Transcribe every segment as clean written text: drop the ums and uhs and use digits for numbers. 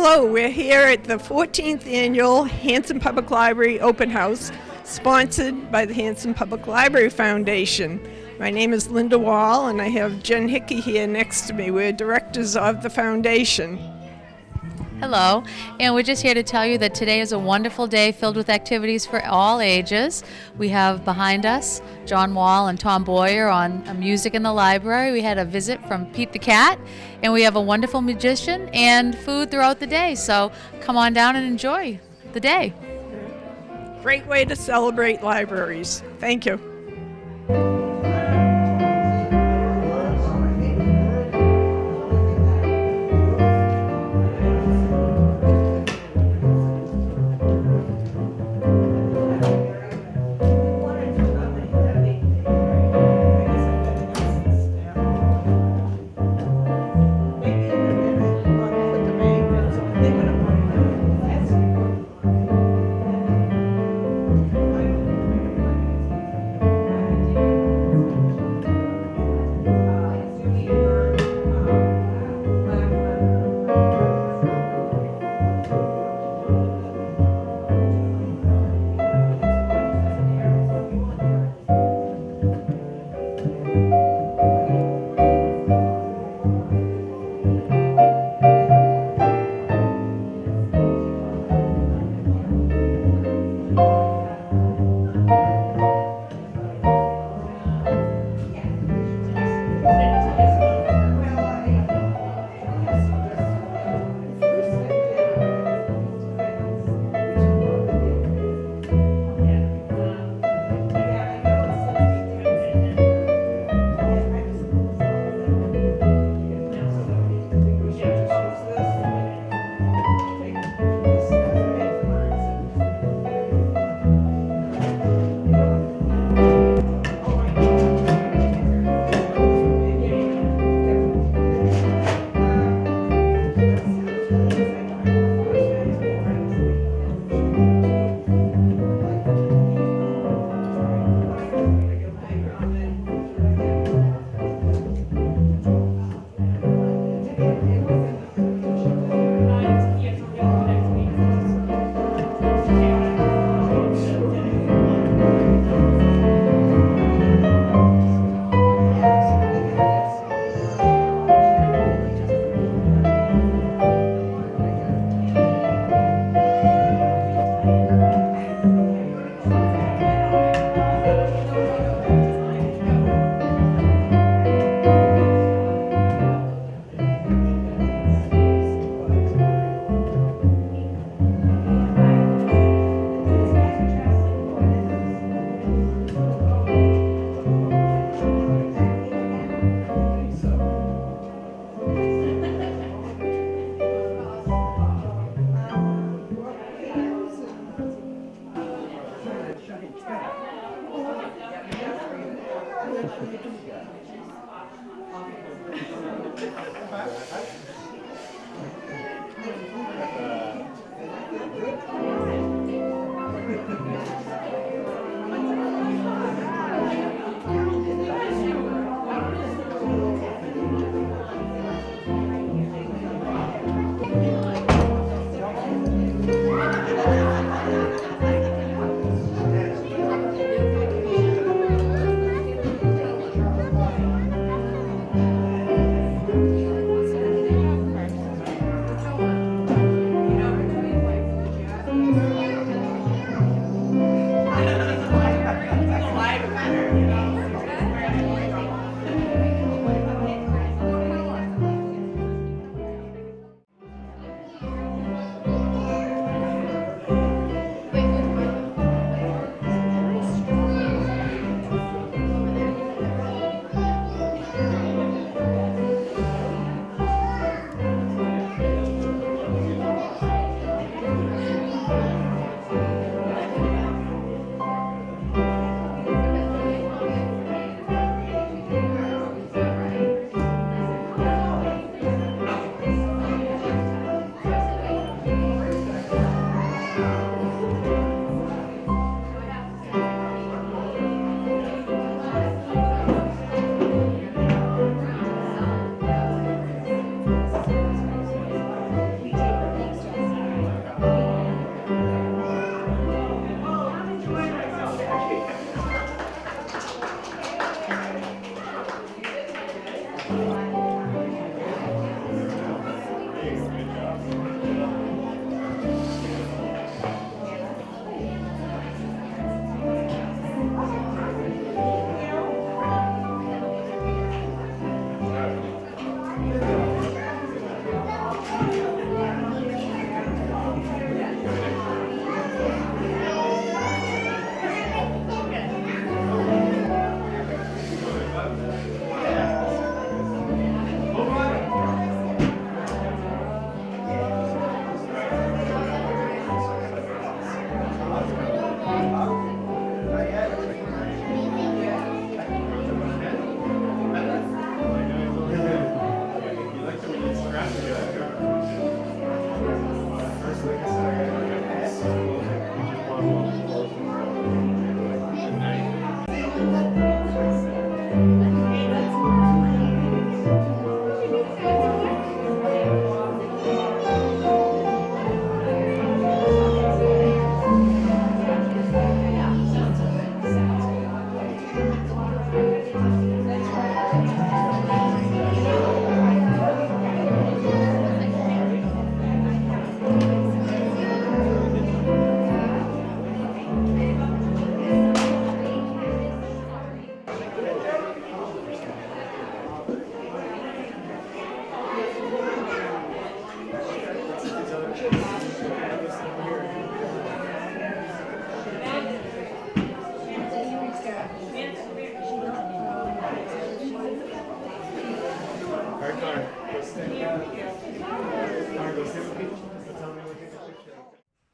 Hello, we're here at the 14th Annual Hanson Public Library Open House, sponsored by the Hanson Public Library Foundation. My name is Linda Wall, and I have Jen Hickey here next to me. We're directors of the foundation. Hello, and we're just here to tell you that today is a wonderful day filled with activities for all ages. We have behind us John Wall and Tom Boyer on music in the library. We had a visit from Pete the Cat, and we have a wonderful magician and food throughout the day. So come on down and enjoy the day. Great way to celebrate libraries. Thank you.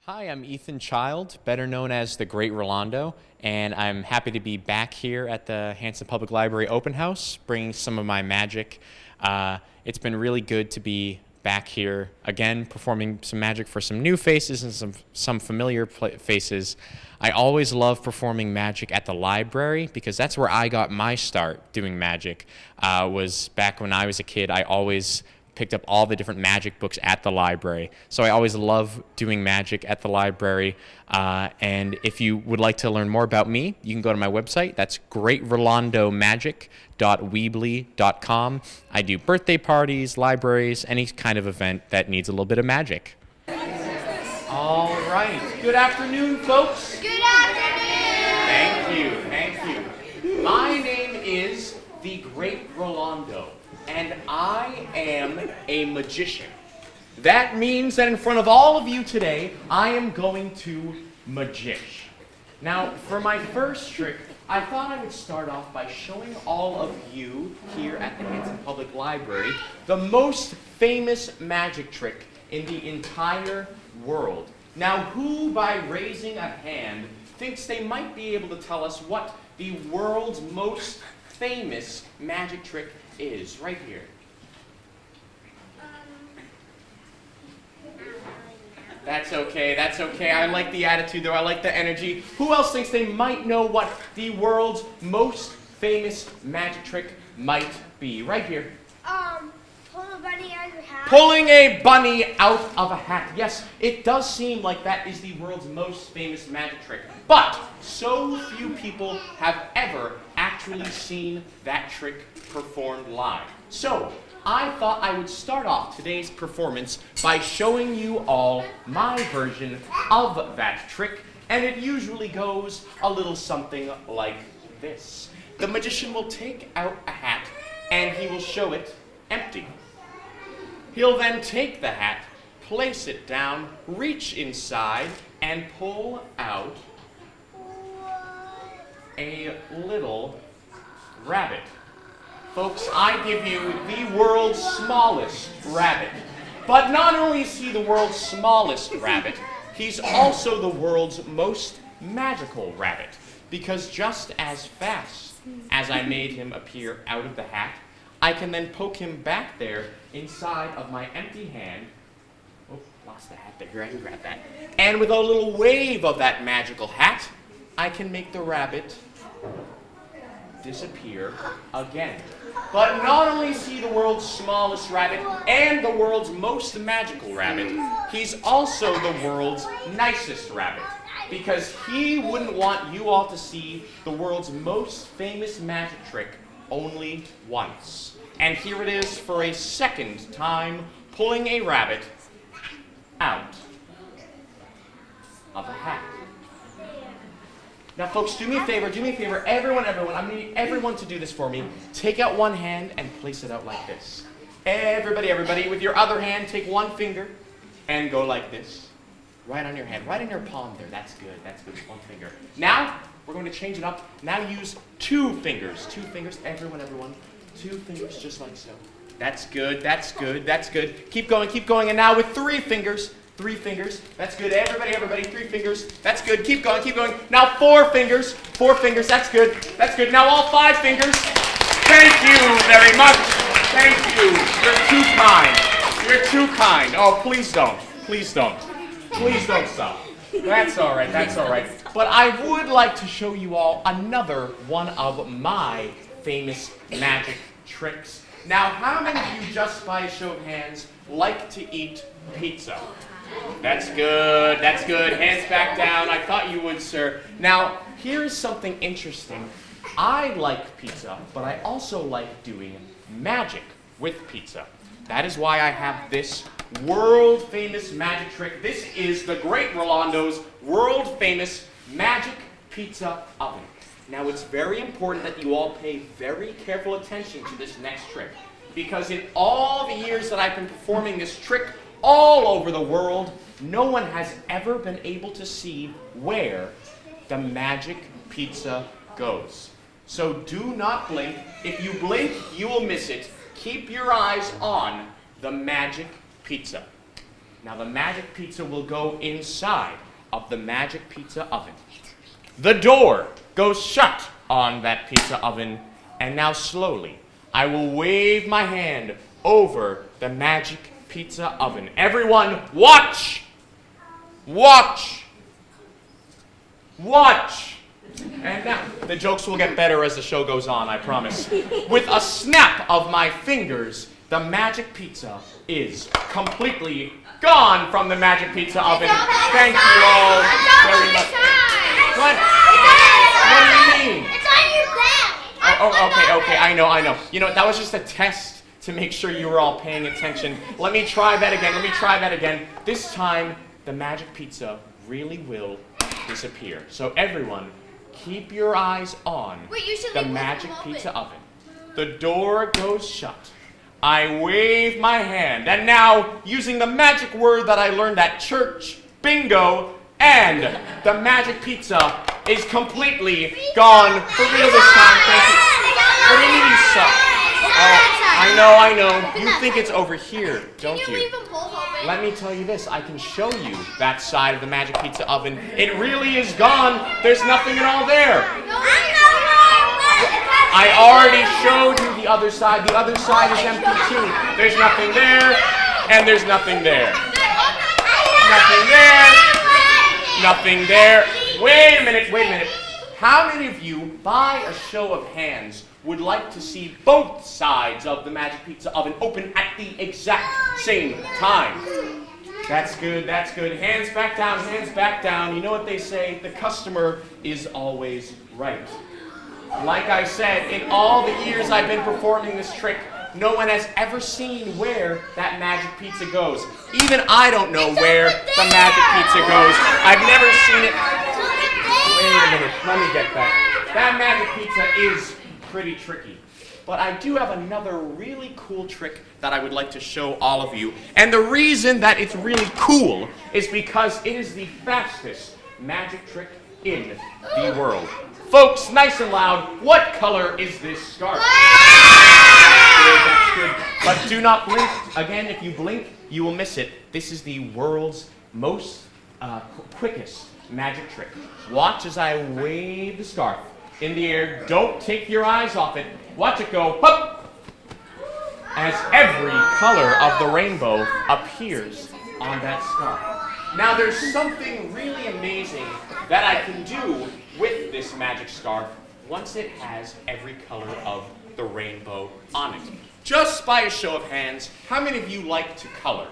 Hi, I'm Ethan Child, better known as the Great Rolando, and I'm happy to be back here at the Hanson Public Library Open House, bringing some of my magic. It's been really good to be back here again, performing some magic for some new faces and some familiar faces. I always love performing magic at the library because that's where I got my start doing magic. Was back when I was a kid. I always picked up all the different magic books at the library. So I always love doing magic at the library. And if you would like to learn more about me, you can go to my website. That's greatrolandomagic.weebly.com. I do birthday parties, libraries, any kind of event that needs a little bit of magic. All right. Good afternoon, folks. Good afternoon! Thank you. Thank you. My name is the Great Rolando, and I am a magician. That means that in front of all of you today, I am going to magish. Now, for my first trick, I thought I would start off by showing all of you here at the Hanson Public Library the most famous magic trick in the entire world. Now, who, by raising a hand, thinks they might be able to tell us what the world's most famous magic trick is? Right here. That's okay, that's okay. I like the attitude though, I like the energy. Who else thinks they might know what the world's most famous magic trick might be? Right here. Pull a bunny out of your hat. Pulling a bunny out of a hat. Yes, it does seem like that is the world's most famous magic trick. But so few people have ever actually seen that trick performed live. So I thought I would start off today's performance by showing you all my version of that trick, and it usually goes a little something like this. The magician will take out a hat and he will show it empty. He'll then take the hat, place it down, reach inside, and pull out a little rabbit. Folks, I give you the world's smallest rabbit. But not only is he the world's smallest rabbit, he's also the world's most magical rabbit. Because just as fast as I made him appear out of the hat, I can then poke him back there inside of my empty hand. Oh, lost the hat there. Here, I can grab that. And with a little wave of that magical hat, I can make the rabbit disappear again. But not only is he the world's smallest rabbit and the world's most magical rabbit, he's also the world's nicest rabbit. Because he wouldn't want you all to see the world's most famous magic trick only once. And here it is for a second time, pulling a rabbit out of a hat. Now, folks, do me a favor, everyone, I'm needing everyone to do this for me. Take out one hand and place it out like this. Everybody, with your other hand, take one finger and go like this. Right on your hand, right in your palm there. That's good, one finger. Now, we're going to change it up. Now use two fingers, everyone. Two fingers, just like so. That's good. Keep going, and now with three fingers. That's good, everybody, 3 fingers. That's good, keep going. Now 4 fingers, that's good. Now all 5 fingers. Thank you very much. Thank you. You're too kind. Oh, please don't stop. That's all right. But I would like to show you all another one of my famous magic tricks. Now, how many of you, just by a show of hands, like to eat pizza? That's good. Hands back down. I thought you would, sir. Now, here's something interesting. I like pizza, but I also like doing magic with pizza. That is why I have this world-famous magic trick. This is the Great Rolando's world-famous magic pizza oven. Now, it's very important that you all pay very careful attention to this next trick, because in all the years that I've been performing this trick all over the world, no one has ever been able to see where the magic pizza goes. So do not blink. If you blink, you will miss it. Keep your eyes on the magic pizza. Now the magic pizza will go inside of the magic pizza oven. The door goes shut on that pizza oven, and now slowly I will wave my hand over the magic pizza oven. Everyone, watch! Watch! Watch! And now, the jokes will get better as the show goes on, I promise. With a snap of my fingers, the magic pizza is completely gone from the magic pizza oven. Thank you all very much. What? What do you mean? It's on your back. Oh, okay, I know. You know, that was just a test to make sure you were all paying attention. Let me try that again. This time, the magic pizza really will disappear. So everyone, keep your eyes on the magic pizza oven. The door goes shut. I wave my hand, and now, using the magic word that I learned at church, bingo, and the magic pizza is completely gone for real this time. Thank you. What do you mean you suck? Oh, I know. You think it's over here, don't you? Let me tell you this. I can show you that side of the magic pizza oven. It really is gone. There's nothing at all there. I already showed you the other side. The other side is empty too. There's nothing there, and there's nothing there. Nothing there. Nothing there. Wait a minute. How many of you, by a show of hands, would like to see both sides of the magic pizza oven open at the exact same time? That's good. Hands back down. You know what they say, the customer is always right. Like I said, in all the years I've been performing this trick, no one has ever seen where that magic pizza goes. Even I don't know where the magic pizza goes. I've never seen it. Wait a minute, let me get that. That magic pizza is pretty tricky. But I do have another really cool trick that I would like to show all of you. And the reason that it's really cool is because it is the fastest magic trick in the world. Folks, nice and loud, what color is this scarf? That's good. But do not blink. Again, if you blink, you will miss it. This is the world's most quickest magic trick. Watch as I wave the scarf in the air. Don't take your eyes off it. Watch it go, hup! As every color of the rainbow appears on that scarf. Now there's something really amazing that I can do with this magic scarf once it has every color of the rainbow on it. Just by a show of hands, how many of you like to color?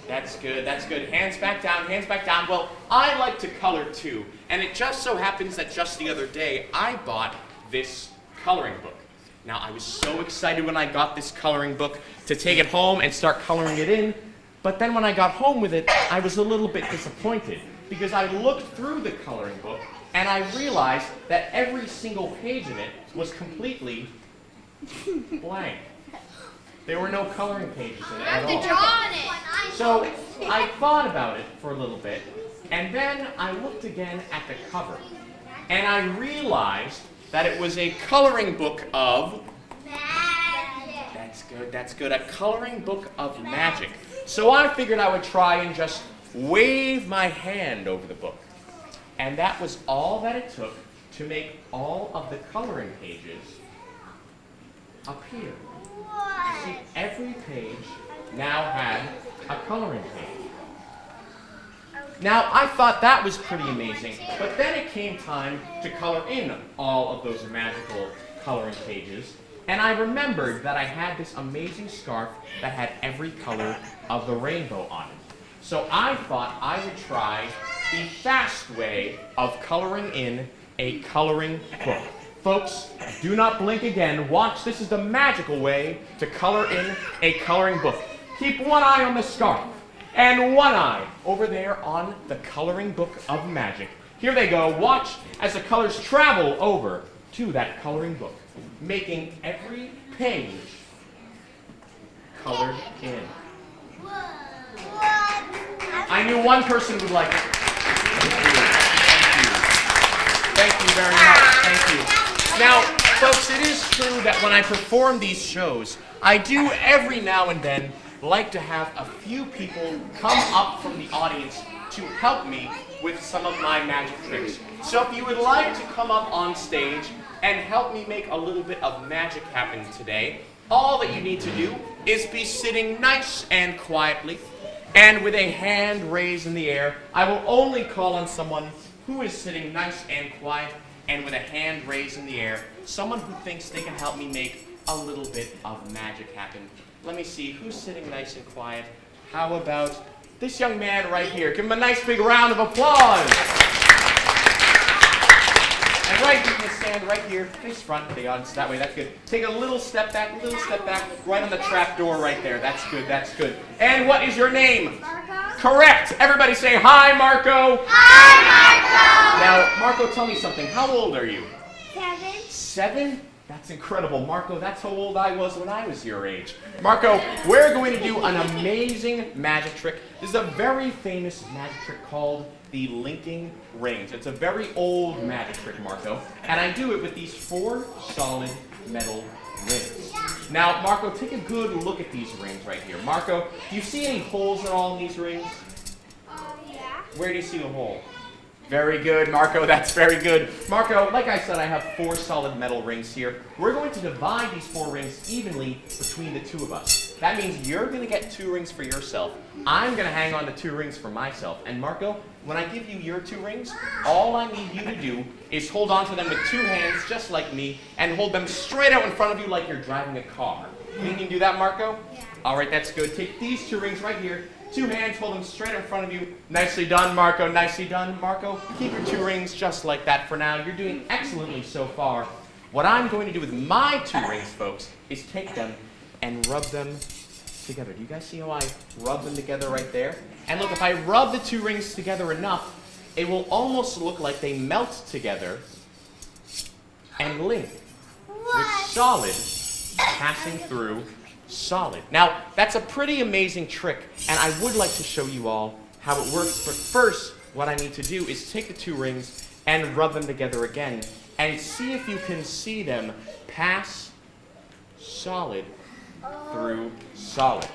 That's good. Hands back down. Well, I like to color too, and it just so happens that just the other day, I bought this coloring book. Now, I was so excited when I got this coloring book to take it home and start coloring it in, but then when I got home with it, I was a little bit disappointed because I looked through the coloring book and I realized that every single page in it was completely blank. There were no coloring pages in it at all. So I thought about it for a little bit, and then I looked again at the cover, and I realized that it was a coloring book of That's good. A coloring book of magic. So I figured I would try and just wave my hand over the book. And that was all that it took to make all of the coloring pages appear. See, every page now had a coloring page. Now, I thought that was pretty amazing, but then it came time to color in all of those magical coloring pages, and I remembered that I had this amazing scarf that had every color of the rainbow on it. So I thought I would try the fast way of coloring in a coloring book. Folks, do not blink again. Watch, this is the magical way to color in a coloring book. Keep one eye on the scarf and one eye over there on the coloring book of magic. Here they go. Watch as the colors travel over to that coloring book, making every page colored in. I knew one person would like it. Thank you very much. Thank you. Now, folks, it is true that when I perform these shows, I do every now and then like to have a few people come up from the audience to help me with some of my magic tricks. So if you would like to come up on stage and help me make a little bit of magic happen today, all that you need to do is be sitting nice and quietly, and with a hand raised in the air, I will only call on someone who is sitting nice and quiet and with a hand raised in the air, someone who thinks they can help me make a little bit of magic happen. Let me see, who's sitting nice and quiet? How about this young man right here? Give him a nice big round of applause. And right, you can stand right here, face front of the audience, that way, that's good. Take a little step back, right on the trap door right there. That's good, that's good. And what is your name? Marco. Correct. Everybody say, hi, Marco. Hi, Now, Marco, tell me something. How old are you? Marco. 7? That's incredible. Marco, that's how old I was when I was your age. Marco, we're going to do an amazing magic trick. This is a very famous magic trick called the linking rings. It's a very old magic trick, Marco, and I do it with these 4 solid metal rings. Now, Marco, take a good look at these rings right here. Marco, do you see any holes at all in these rings? Yeah. Where do you see the hole? Very good, Marco, that's very good. Marco, like I said, I have 4 solid metal rings here. We're going to divide these 4 rings evenly between the 2 of us. That means you're going to get 2 rings for yourself. I'm going to hang on to 2 rings for myself. And Marco, when I give you your 2 rings, all I need you to do is hold on to them with 2 hands, just like me, and hold them straight out in front of you like you're driving a car. You think you can do that, Marco? Yeah. All right, that's good. Take these 2 rings right here. 2 hands, hold them straight in front of you. Nicely done, Marco. Nicely done, Marco. Keep your 2 rings just like that for now. You're doing excellently so far. What I'm going to do with my 2 rings, folks, is take them and rub them together. Do you guys see how I rub them together right there? And look, if I rub the 2 rings together enough, it will almost look like they melt together and link with solid passing through solid. Now, that's a pretty amazing trick, and I would like to show you all how it works, but first, what I need to do is take the 2 rings and rub them together again, and see if you can see them pass solid through solid.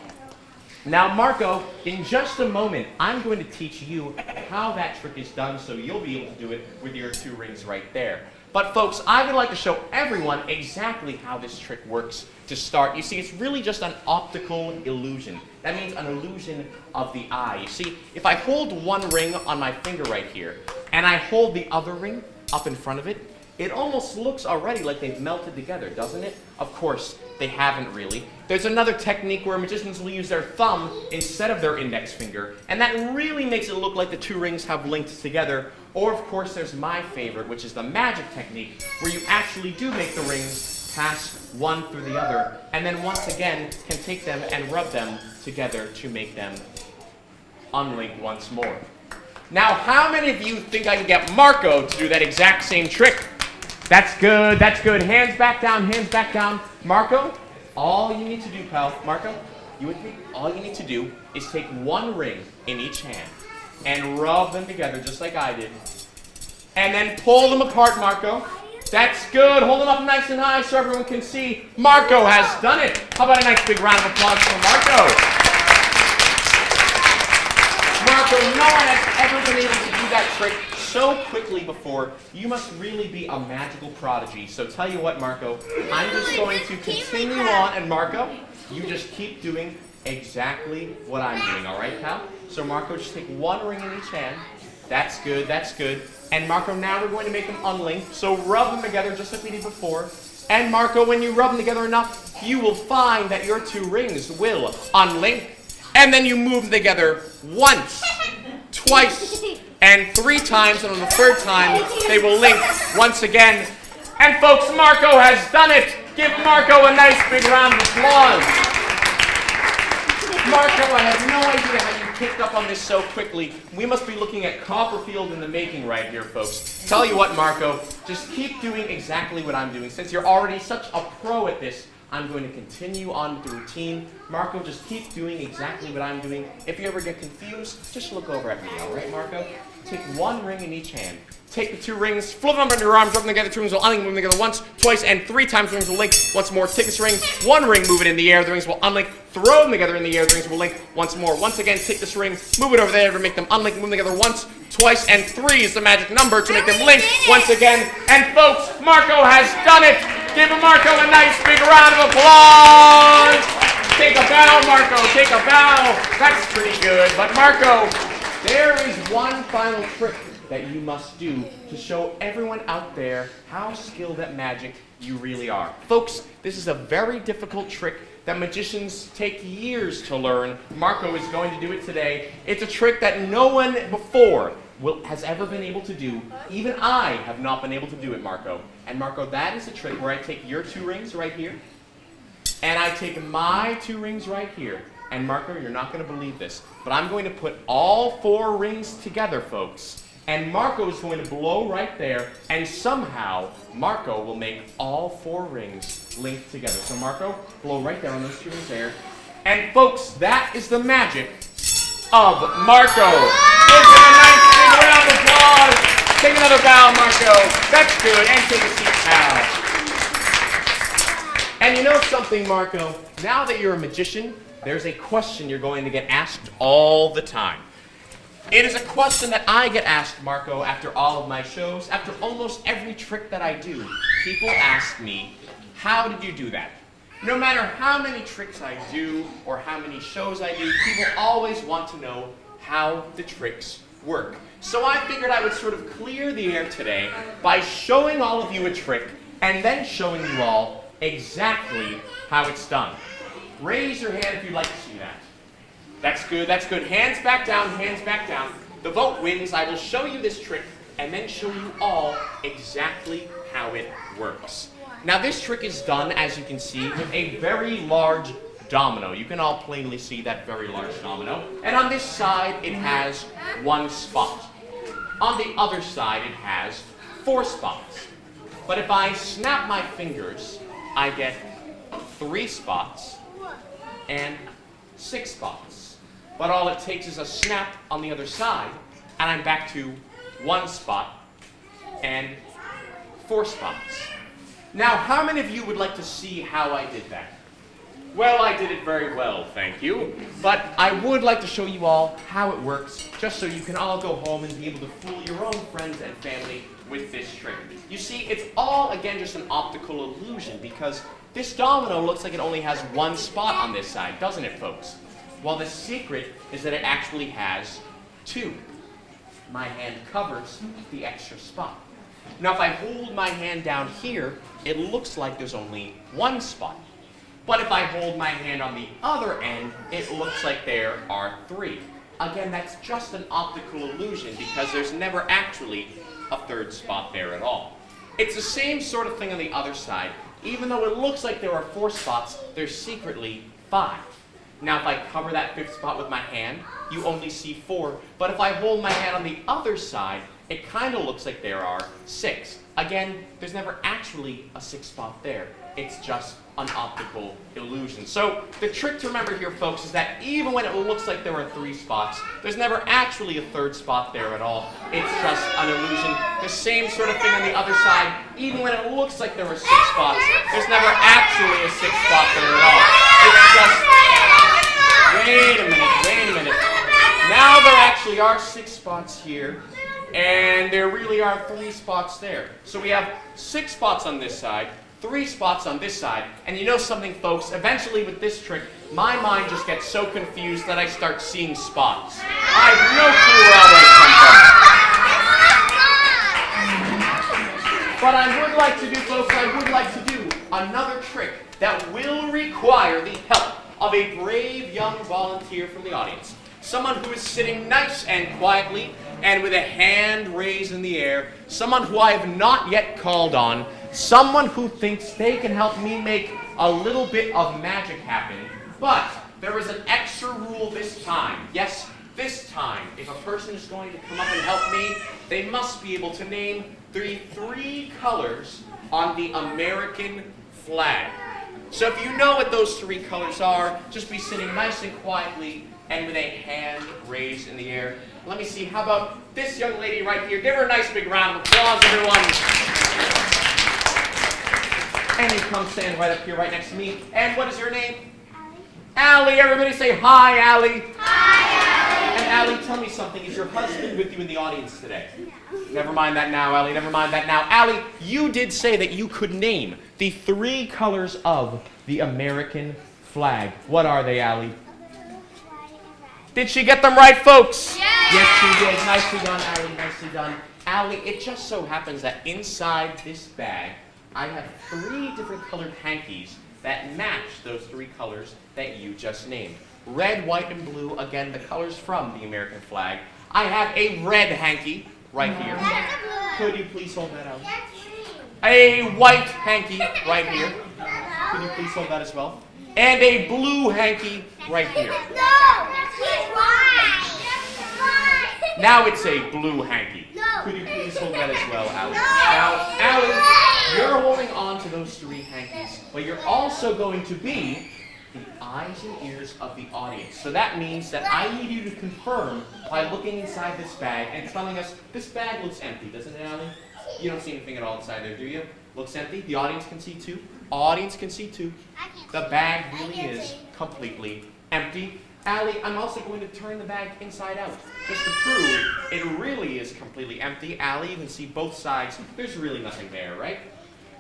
Now, Marco, in just a moment, I'm going to teach you how that trick is done, so you'll be able to do it with your 2 rings right there. But folks, I would like to show everyone exactly how this trick works to start. You see, it's really just an optical illusion. That means an illusion of the eye. You see, if I hold one ring on my finger right here, and I hold the other ring up in front of it, it almost looks already like they've melted together, doesn't it? Of course, they haven't really. There's another technique where magicians will use their thumb instead of their index finger, and that really makes it look like the 2 rings have linked together. Or, of course, there's my favorite, which is the magic technique, where you actually do make the rings pass one through the other, and then once again can take them and rub them together to make them unlink once more. Now, how many of you think I can get Marco to do that exact same trick? That's good, that's good. Hands back down, hands back down. Marco, all you need to do, pal, Marco, you with me? All you need to do is take 1 ring in each hand and rub them together just like I did. And then pull them apart, Marco. That's good. Hold them up nice and high so everyone can see. Marco has done it. How about a nice big round of applause for Marco? Marco, no one has ever been able to do that trick so quickly before. You must really be a magical prodigy. So tell you what, Marco, I'm just going to continue on. And Marco, you just keep doing exactly what I'm doing, all right, pal? So Marco, just take 1 ring in each hand. That's good, that's good. And Marco, now we're going to make them unlink. So rub them together just like we did before. And Marco, when you rub them together enough, you will find that your 2 rings will unlink. And then you move them together once, twice, and 3 times. And on the 3rd time, they will link once again. And folks, Marco has done it. Give Marco a nice big round of applause. Marco, I have no idea how you picked up on this so quickly. We must be looking at Copperfield in the making right here, folks. Tell you what, Marco, just keep doing exactly what I'm doing. Since you're already such a pro at this, I'm going to continue on with the routine. Marco, just keep doing exactly what I'm doing. If you ever get confused, just look over at me, all right, Marco? Take one ring in each hand. Take the 2 rings, flip them under your arms, rub them together, 2 rings will unlink, move them together once, twice, and 3 times. The rings will link once more. Take this ring, 1 ring, move it in the air, the rings will unlink, throw them together in the air, the rings will link once more. Once again, take this ring, move it over there to make them unlink, move them together once, twice, and 3 is the magic number to make them link once again. And folks, Marco has done it! Give Marco a nice big round of applause! Take a bow, Marco, take a bow. That's pretty good. But Marco, there is one final trick that you must do to show everyone out there how skilled at magic you really are. Folks, this is a very difficult trick that magicians take years to learn. Marco is going to do it today. It's a trick that no one before has ever been able to do. Even I have not been able to do it, Marco. And Marco, that is a trick where I take your 2 rings right here, and I take my 2 rings right here. And Marco, you're not going to believe this, but I'm going to put all 4 rings together, folks. And Marco is going to blow right there, and somehow Marco will make all 4 rings link together. So Marco, blow right there on those 2 rings there. And folks, that is the magic of Marco. Give him a nice big round of applause. Take another bow, Marco. That's good. And take a seat, pal. And you know something, Marco? Now that you're a magician, there's a question you're going to get asked all the time. It is a question that I get asked, Marco, after all of my shows. After almost every trick that I do, people ask me, how did you do that? No matter how many tricks I do or how many shows I do, people always want to know how the tricks work. So I figured I would sort of clear the air today by showing all of you a trick and then showing you all exactly how it's done. Raise your hand if you'd like to see that. That's good, that's good. Hands back down, hands back down. The vote wins. I will show you this trick and then show you all exactly how it works. Now this trick is done, as you can see, with a very large domino. You can all plainly see that very large domino. And on this side, it has 1 spot. On the other side, it has 4 spots. But if I snap my fingers, I get 3 spots and 6 spots. But all it takes is a snap on the other side, and I'm back to 1 spot and 4 spots. Now, how many of you would like to see how I did that? Well, I did it very well, thank you. But I would like to show you all how it works, just so you can all go home and be able to fool your own friends and family with this trick. You see, it's all, again, just an optical illusion, because this domino looks like it only has 1 spot on this side, doesn't it, folks? Well, the secret is that it actually has 2. My hand covers the extra spot. Now, if I hold my hand down here, it looks like there's only 1 spot. But if I hold my hand on the other end, it looks like there are 3. Again, that's just an optical illusion because there's never actually a 3rd spot there at all. It's the same sort of thing on the other side. Even though it looks like there are 4 spots, there's secretly 5. Now, if I cover that 5th spot with my hand, you only see 4. But if I hold my hand on the other side, it kind of looks like there are 6. Again, there's never actually a 6th spot there. It's just an optical illusion. So the trick to remember here, folks, is that even when it looks like there are 3 spots, there's never actually a 3rd spot there at all. It's just an illusion. The same sort of thing on the other side. Even when it looks like there are 6 spots, there's never actually a 6th spot there at all. It's just... Wait a minute. Now there actually are 6 spots here, and there really are 3 spots there. So we have 6 spots on this side, 3 spots on this side, and you know something, folks? Eventually with this trick, my mind just gets so confused that I start seeing spots. I have no clue where all those come from. But I would like to do, folks, another trick that will require the help of a brave young volunteer from the audience. Someone who is sitting nice and quietly and with a hand raised in the air. Someone who I have not yet called on. Someone who thinks they can help me make a little bit of magic happen. But there is an extra rule this time. Yes, this time, if a person is going to come up and help me, they must be able to name the 3 colors on the American flag. So if you know what those three colors are, just be sitting nice and quietly and with a hand raised in the air. Let me see, how about this young lady right here? Give her a nice big round of applause, everyone. And you come stand right up here, right next to me. And what is your name? Allie. Everybody say hi, Allie. Hi, Allie. And Allie, tell me something. Is your husband with you in the audience today? No. Never mind that now, Allie. Never mind that now. Allie, you did say that you could name the three colors of the American flag. What are they, Allie? Did she get them right, folks? Yes, she did. Nicely done, Allie. Nicely done. Allie, it just so happens that inside this bag, I have three different colored hankies that match those three colors that you just named. Red, white, and blue, again, the colors from the American flag. I have a red hanky right here. Could you please hold that out? A white hanky right here. Could you please hold that as well? And a blue hanky right here. Now it's a blue hanky. Could you please hold that as well, Allie? Now, Allie, you're holding on to those three hankies, but you're also going to be the eyes and ears of the audience. So that means that I need you to confirm by looking inside this bag and telling us, this bag looks empty, doesn't it, Allie? You don't see anything at all inside there, do you? Looks empty. The audience can see too. Audience can see too. The bag really is completely empty. Allie, I'm also going to turn the bag inside out, just to prove it really is completely empty. Allie, you can see both sides. There's really nothing there, right?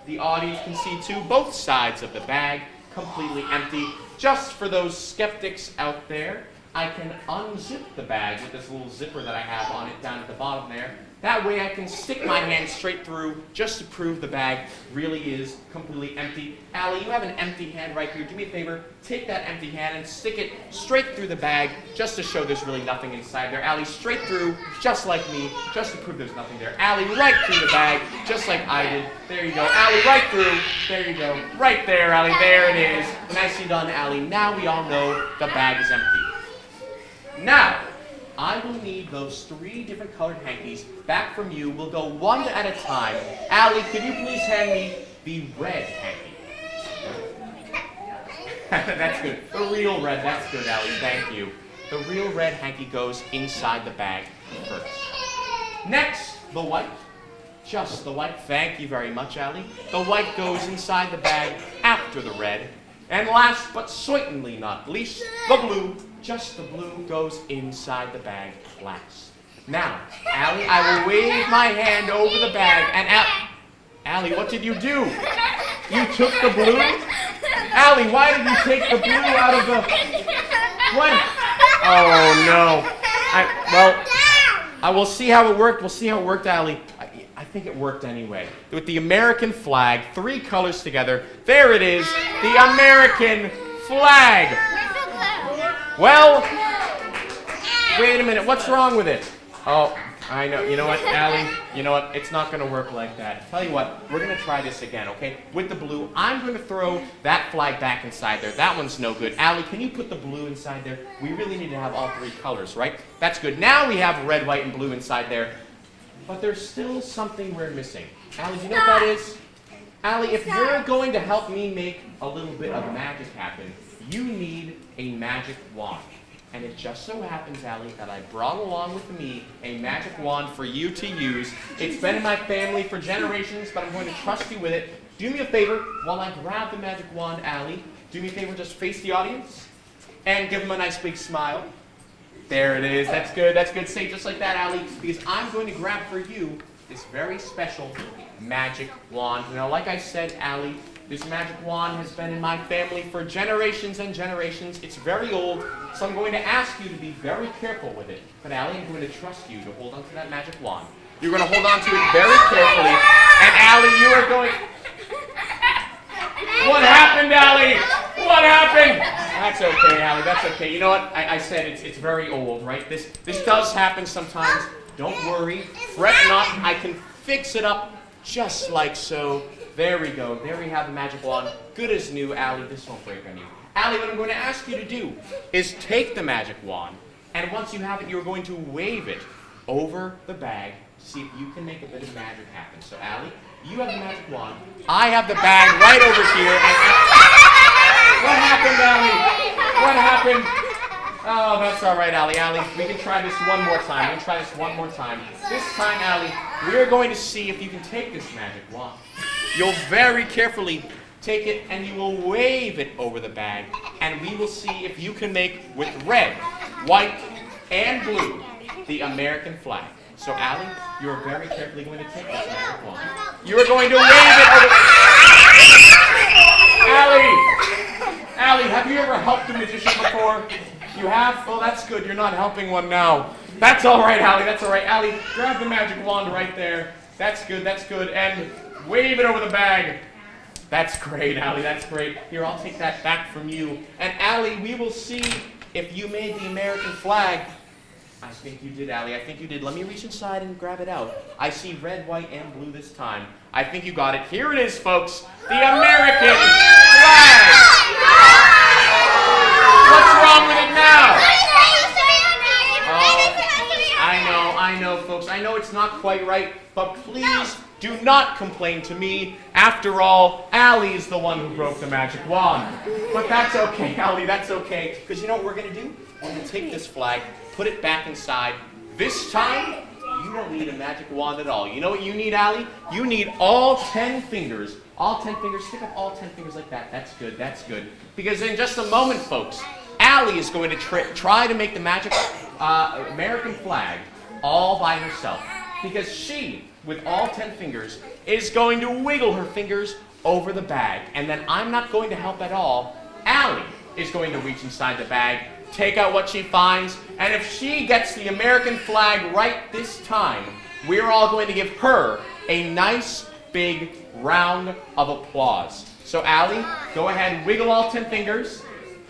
The audience can see too, both sides of the bag, completely empty. Just for those skeptics out there, I can unzip the bag with this little zipper that I have on it down at the bottom there. That way I can stick my hand straight through just to prove the bag really is completely empty. Allie, you have an empty hand right here. Do me a favor, take that empty hand and stick it straight through the bag just to show there's really nothing inside there. Allie, straight through, just like me, just to prove there's nothing there. Allie, right through the bag, just like I did. There you go. Allie, right through. There you go. Right there, Allie. There it is. Nicely done, Allie. Now we all know the bag is empty. Now, I will need those three different colored hankies back from you. We'll go one at a time. Allie, could you please hand me the red hanky? That's good. The real red. That's good, Allie. Thank you. The real red hanky goes inside the bag first. Next, the white. Just the white. Thank you very much, Allie. The white goes inside the bag after the red. And last, but certainly not least, the blue. Just the blue goes inside the bag last. Now, Allie, I will wave my hand over the bag, and Allie, what did you do? You took the blue? Allie, why did you take the blue out of the... What? Oh, no. I will see how it worked. We'll see how it worked, Allie. I think it worked anyway. With the American flag, three colors together, there it is, the American flag. Well, wait a minute, what's wrong with it? Oh, I know, you know what, Allie, you know what, it's not going to work like that. Tell you what, we're going to try this again, okay? With the blue, I'm going to throw that flag back inside there. That one's no good. Allie, can you put the blue inside there? We really need to have all three colors, right? That's good. Now we have red, white, and blue inside there. But there's still something we're missing. Allie, do you know what that is? Allie, if you're going to help me make a little bit of magic happen, you need a magic wand. And it just so happens, Allie, that I brought along with me a magic wand for you to use. It's been in my family for generations, but I'm going to trust you with it. Do me a favor, while I grab the magic wand, Allie, do me a favor, just face the audience and give them a nice big smile. There it is. That's good. That's good. Say just like that, Allie, because I'm going to grab for you this very special magic wand. Now, like I said, Allie, this magic wand has been in my family for generations and generations. It's very old, so I'm going to ask you to be very careful with it. But Allie, I'm going to trust you to hold on to that magic wand. You're going to hold on to it very carefully. And Allie, you are going... What happened, Allie? What happened? That's okay, Allie. That's okay. You know what? I said it's very old, right? This does happen sometimes. Don't worry. Fret not. I can fix it up just like so. There we go. There we have the magic wand. Good as new, Allie. This won't break on you. Allie, what I'm going to ask you to do is take the magic wand, and once you have it, you're going to wave it over the bag to see if you can make a bit of magic happen. So, Allie, you have the magic wand. I have the bag right over here. And What happened, Allie? What happened? Oh, that's all right, Allie. Allie, we can try this one more time. We can try this one more time. This time, Allie, we're going to see if you can take this magic wand. You'll very carefully take it and you will wave it over the bag, and we will see if you can make with red, white, and blue the American flag. So, Allie, you are very carefully going to take this magic wand. You are going to wave it over. Allie, have you ever helped a magician before? You have? Oh, that's good. You're not helping one now. That's all right, Allie. That's all right. Allie, grab the magic wand right there. That's good. That's good. And wave it over the bag. That's great, Allie. That's great. Here, I'll take that back from you. And Allie, we will see if you made the American flag. I think you did, Allie. I think you did. Let me reach inside and grab it out. I see red, white, and blue this time. I think you got it. Here it is, folks. The American flag. What's wrong with it now? Oh, I know, folks. I know it's not quite right, but please do not complain to me. After all, Allie is the one who broke the magic wand. But that's okay, Allie. That's okay. Because you know what we're going to do? We're going to take this flag, put it back inside. This time, you don't need a magic wand at all. You know what you need, Allie? You need all 10 fingers. All 10 fingers. Stick up all 10 fingers like that. That's good. That's good. Because in just a moment, folks, Allie is going to try to make the magic American flag all by herself. Because she, with all 10 fingers, is going to wiggle her fingers over the bag. And then I'm not going to help at all. Allie is going to reach inside the bag, take out what she finds, and if she gets the American flag right this time, we're all going to give her a nice big round of applause. So Allie, go ahead and wiggle all 10 fingers.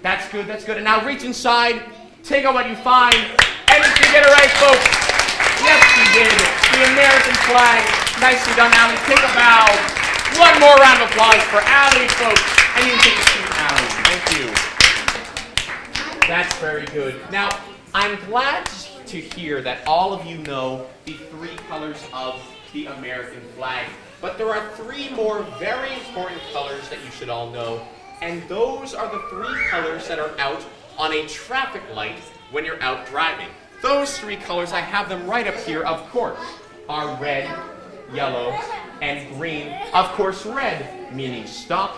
That's good, that's good. And now reach inside, take out what you find, and if you get it right, folks, yes, you did. The American flag. Nicely done, Allie. Take a bow. One more round of applause for Allie, folks. And you can take a seat, Allie. Thank you. That's very good. Now, I'm glad to hear that all of you know the 3 colors of the American flag. But there are 3 more very important colors that you should all know. And those are the 3 colors that are out on a traffic light when you're out driving. Those 3 colors, I have them right up here, of course, are red, yellow, and green. Of course, red meaning stop,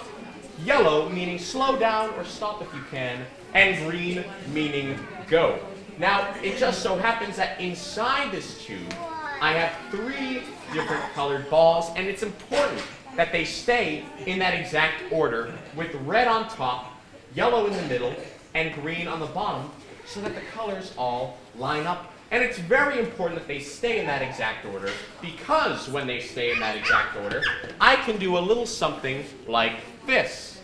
yellow meaning slow down or stop if you can, and green meaning go. Now, it just so happens that inside this tube, I have 3 different colored balls, and it's important that they stay in that exact order, with red on top, yellow in the middle, and green on the bottom, so that the colors all line up. And it's very important that they stay in that exact order, because when they stay in that exact order, I can do a little something like this.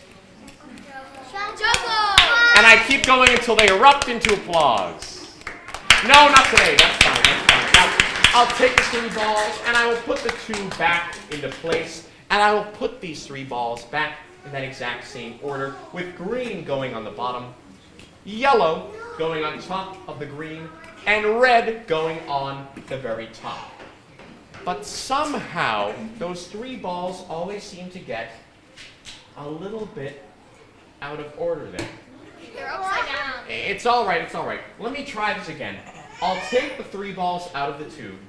And I keep going until they erupt into applause. No, not today. That's fine. That's fine. Now, I'll take the 3 balls, and I will put the 2 back into place, and I will put these 3 balls back in that exact same order, with green going on the bottom, yellow going on top of the green, and red going on the very top. But somehow, those 3 balls always seem to get a little bit out of order there. They're upside down. It's all right, it's all right. Let me try this again. I'll take the 3 balls out of the tube,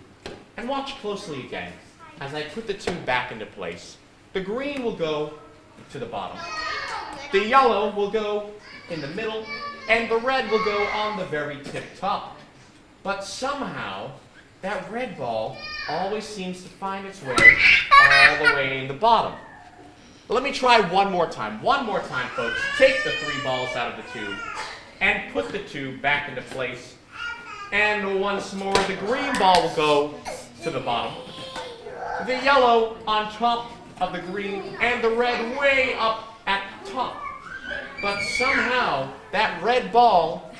and watch closely again as I put the tube back into place. The green will go to the bottom. The yellow will go in the middle, and the red will go on the very tip top. But somehow, that red ball always seems to find its way all the way in the bottom. Let me try one more time. One more time, folks. Take the 3 balls out of the tube and put the tube back into place. And once more, the green ball will go to the bottom. The yellow on top of the green, and the red way up at the top. But somehow, that red ball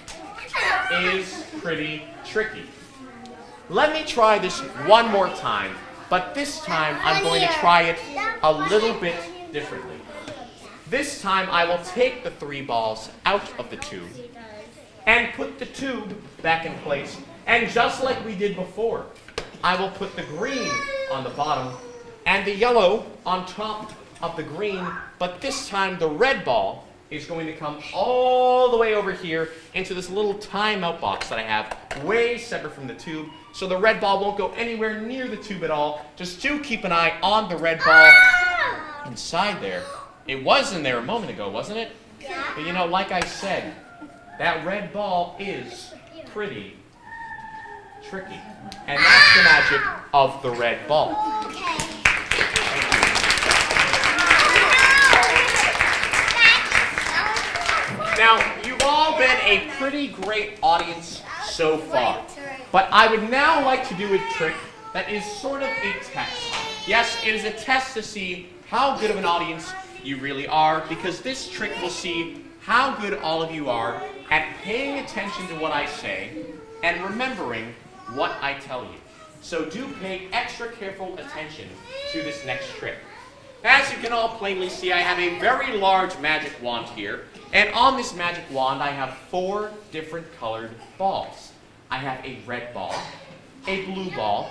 is pretty tricky. Let me try this one more time, but this time I'm going to try it a little bit differently. This time I will take the 3 balls out of the tube and put the tube back in place. And just like we did before, I will put the green on the bottom and the yellow on top of the green, but this time the red ball is going to come all the way over here into this little timeout box that I have way separate from the tube. So the red ball won't go anywhere near the tube at all. Just do keep an eye on the red ball inside there. It was in there a moment ago, wasn't it? Yeah. But you know, like I said, that red ball is pretty tricky. And that's the magic of the red ball. Now, you've all been a pretty great audience so far, but I would now like to do a trick that is sort of a test. Yes, it is a test to see how good of an audience you really are, because this trick will see how good all of you are at paying attention to what I say and remembering what I tell you. So do pay extra careful attention to this next trick. As you can all plainly see, I have a very large magic wand here. And on this magic wand, I have 4 different colored balls. I have a red ball, a blue ball,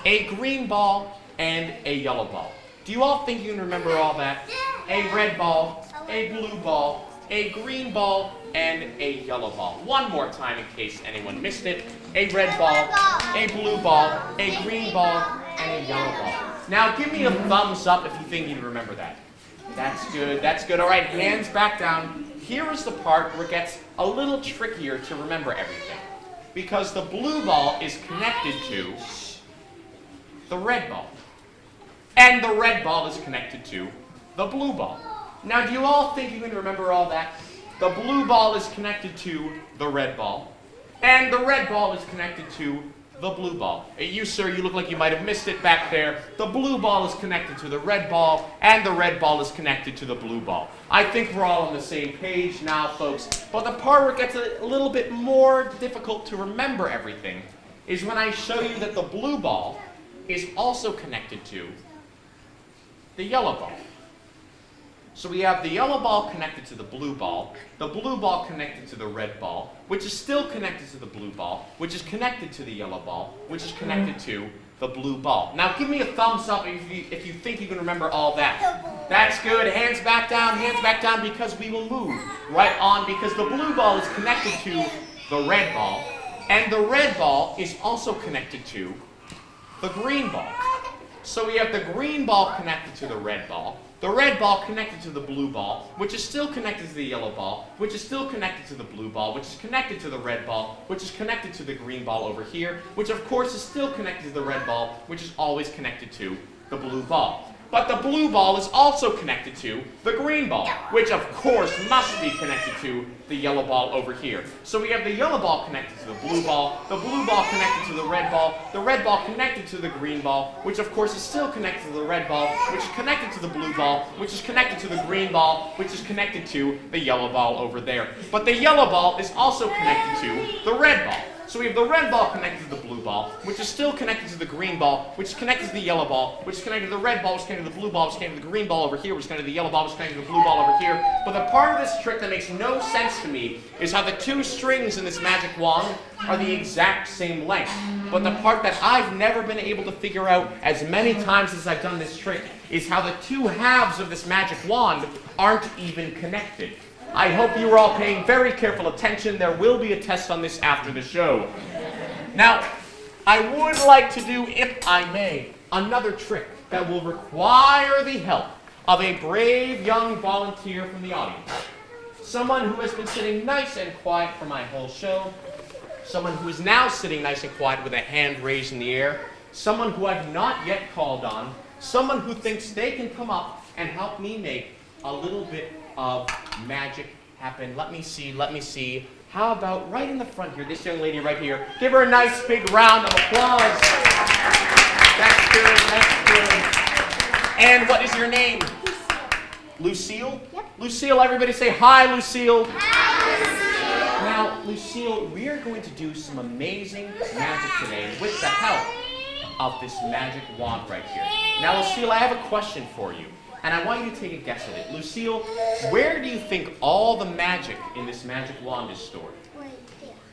a green ball, and a yellow ball. Do you all think you can remember all that? A red ball, a blue ball, a green ball, and a yellow ball. One more time in case anyone missed it. A red ball, a blue ball, a green ball, and a yellow ball. Now give me a thumbs up if you think you remember that. That's good, that's good. All right, hands back down. Here is the part where it gets a little trickier to remember everything, because the blue ball is connected to the red ball, and the red ball is connected to the blue ball. Now, do you all think you can remember all that? The blue ball is connected to the red ball, and the red ball is connected to the blue ball. You, sir, you look like you might have missed it back there. The blue ball is connected to the red ball, and the red ball is connected to the blue ball. I think we're all on the same page now, folks. But the part where it gets a little bit more difficult to remember everything is when I show you that the blue ball is also connected to the yellow ball. So we have the yellow ball connected to the blue ball connected to the red ball, which is still connected to the blue ball, which is connected to the yellow ball, which is connected to the blue ball. Now give me a thumbs up if you think you can remember all that. That's good. Hands back down, because we will move right on, because the blue ball is connected to the red ball, and the red ball is also connected to the green ball. So we have the green ball connected to the red ball connected to the blue ball, which is still connected to the yellow ball, which is still connected to the blue ball, which is connected to the red ball, which is connected to the green ball over here, which of course is still connected to the red ball, which is always connected to the blue ball. But the blue ball is also connected to the green ball, which of course must be connected to the yellow ball over here. So we have the yellow ball connected to the blue ball connected to the red ball connected to the green ball, which of course is still connected to the red ball, which is connected to the blue ball, which is connected to the green ball, which is connected to the yellow ball over there. But the yellow ball is also connected to the red ball. So we have the red ball connected to the blue ball, which is still connected to the green ball, which is connected to the yellow ball, which is connected to the red ball, which is connected to the blue ball, which is connected to the green ball over here, which is connected to the yellow ball, which is connected to the blue ball over here. But the part of this trick that makes no sense to me is how the 2 strings in this magic wand are the exact same length. But the part that I've never been able to figure out as many times as I've done this trick is how the 2 halves of this magic wand aren't even connected. I hope you are all paying very careful attention. There will be a test on this after the show. Now, I would like to do, if I may, another trick that will require the help of a brave young volunteer from the audience. Someone who has been sitting nice and quiet for my whole show. Someone who is now sitting nice and quiet with a hand raised in the air. Someone who I've not yet called on. Someone who thinks they can come up and help me make a little bit of magic happen. Let me see. How about right in the front here, this young lady right here. Give her a nice big round of applause. That's good. And what is your name? Lucille? Yep. Lucille, everybody say hi, Lucille. Hi, Lucille. Now, Lucille, we are going to do some amazing magic today with the help of this magic wand right here. Now, Lucille, I have a question for you. And I want you to take a guess at it. Lucille, where do you think all the magic in this magic wand is stored?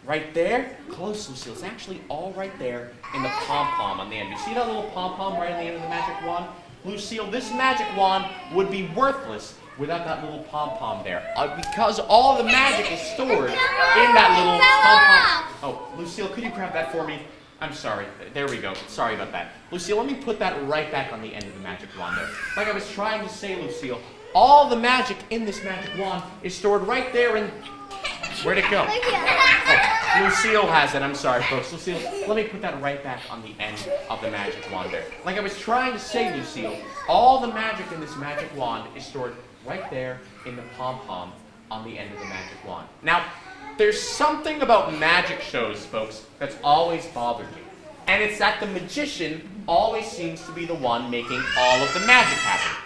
Right there? Close, Lucille. It's actually all right there in the pom-pom on the end. You see that little pom-pom right on the end of the magic wand? Lucille, this magic wand would be worthless without that little pom-pom there. Because all the magic is stored in that little pom-pom. Oh, Lucille, could you grab that for me? I'm sorry. There we go. Sorry about that. Lucille, let me put that right back on the end of the magic wand there. Like I was trying to say, Lucille, all the magic in this magic wand is stored right there in... Where'd it go? Oh, Lucille has it. I'm sorry, folks. Lucille, let me put that right back on the end of the magic wand there. Like I was trying to say, Lucille, all the magic in this magic wand is stored right there in the pom-pom on the end of the magic wand. Now, there's something about magic shows, folks, that's always bothered me. And it's that the magician always seems to be the one making all of the magic happen.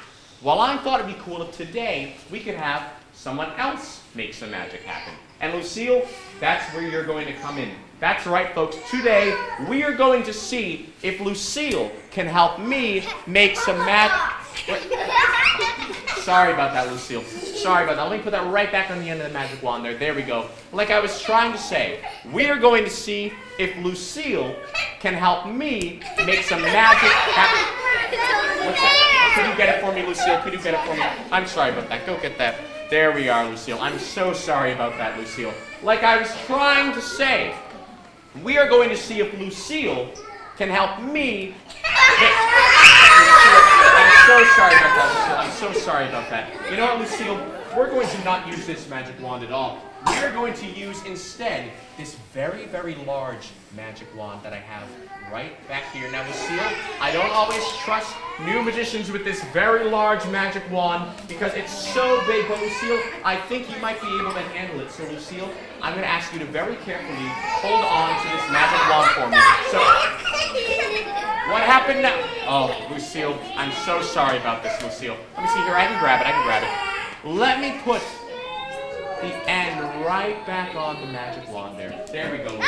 Well, I thought it'd be cool if today we could have someone else make some magic happen. And Lucille, that's where you're going to come in. That's right, folks. Today, we are going to see if Lucille can help me make some magic. Sorry about that, Lucille. Sorry about that. Let me put that right back on the end of the magic wand there. There we go. Like I was trying to say, we are going to see if Lucille can help me make some magic happen. What's that? Could you get it for me, Lucille? Could you get it for me? I'm sorry about that. Go get that. There we are, Lucille. I'm so sorry about that, Lucille. Like I was trying to say, we are going to see if Lucille can help me I'm so sorry about that, Lucille. I'm so sorry about that. You know what, Lucille? We're going to not use this magic wand at all. We are going to use instead this very, very large magic wand that I have right back here. Now, Lucille, I don't always trust new magicians with this very large magic wand because it's so big, but Lucille, I think you might be able to handle it. So, Lucille, I'm going to ask you to very carefully hold on to this magic wand for me. So, what happened now? Oh, Lucille, I'm so sorry about this, Lucille. Let me see here. I can grab it. Let me put the end right back on the magic wand there. There we go, Lucille.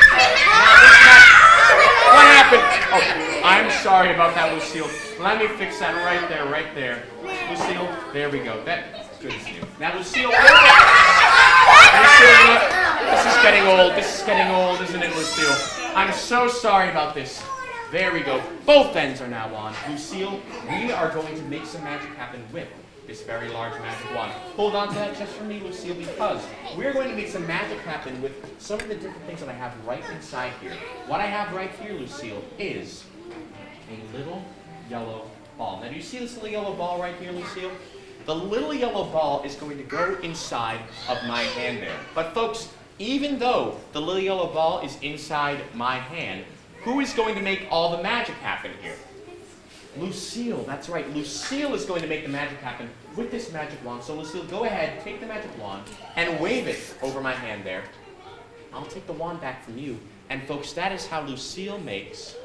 What happened? Oh, I'm sorry about that, Lucille. Let me fix that right there. Lucille, there we go. That's good as new. Now, Lucille, this is getting old, isn't it, Lucille? I'm so sorry about this. There we go. Both ends are now on. Lucille, we are going to make some magic happen with this very large magic wand. Hold on to that just for me, Lucille, because we're going to make some magic happen with some of the different things that I have right inside here. What I have right here, Lucille, is a little yellow ball. Now, do you see this little yellow ball right here, Lucille? The little yellow ball is going to go inside of my hand there. But folks, even though the little yellow ball is inside my hand, who is going to make all the magic happen here? Lucille, that's right. Lucille is going to make the magic happen with this magic wand. So Lucille, go ahead, take the magic wand, and wave it over my hand there. I'll take the wand back from you. And folks, that is how Lucille makes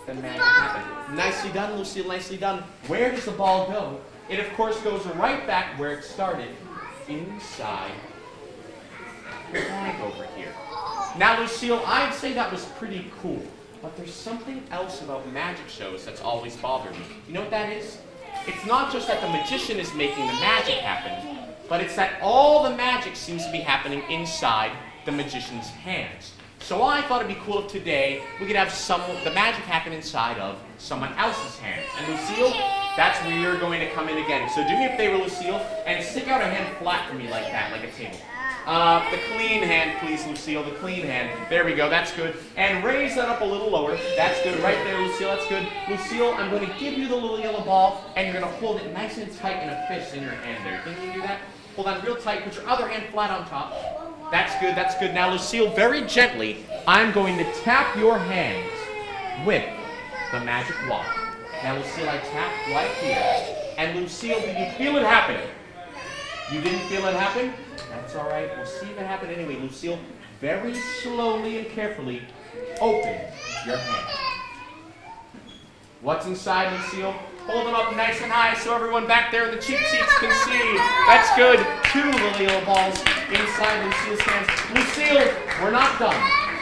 the magic happen. Nicely done, Lucille, nicely done. Where does the ball go? It, of course, goes right back where it started, inside the bag over here. Now, Lucille, I'd say that was pretty cool. But there's something else about magic shows that's always bothered me. You know what that is? It's not just that the magician is making the magic happen, but it's that all the magic seems to be happening inside the magician's hands. So I thought it'd be cool if today we could have the magic happen inside of someone else's hands. And Lucille, that's where you're going to come in again. So do me a favor, Lucille, and stick out a hand flat for me like that, like a table. The clean hand, please, Lucille, the clean hand. There we go, that's good. And raise that up a little lower. That's good, right there, Lucille, that's good. Lucille, I'm going to give you the little yellow ball, and you're going to hold it nice and tight in a fist in your hand there. Can you do that? Hold on real tight, put your other hand flat on top. That's good, that's good. Now, Lucille, very gently, I'm going to tap your hands with the magic wand. Now, Lucille, I tap right here. And Lucille, did you feel it happen? You didn't feel it happen? That's all right. We'll see if it happened anyway. Lucille, very slowly and carefully open your hand. What's inside, Lucille? Hold them up nice and high so everyone back there in the cheap seats can see. That's good. 2 little yellow balls inside Lucille's hands. Lucille, we're not done.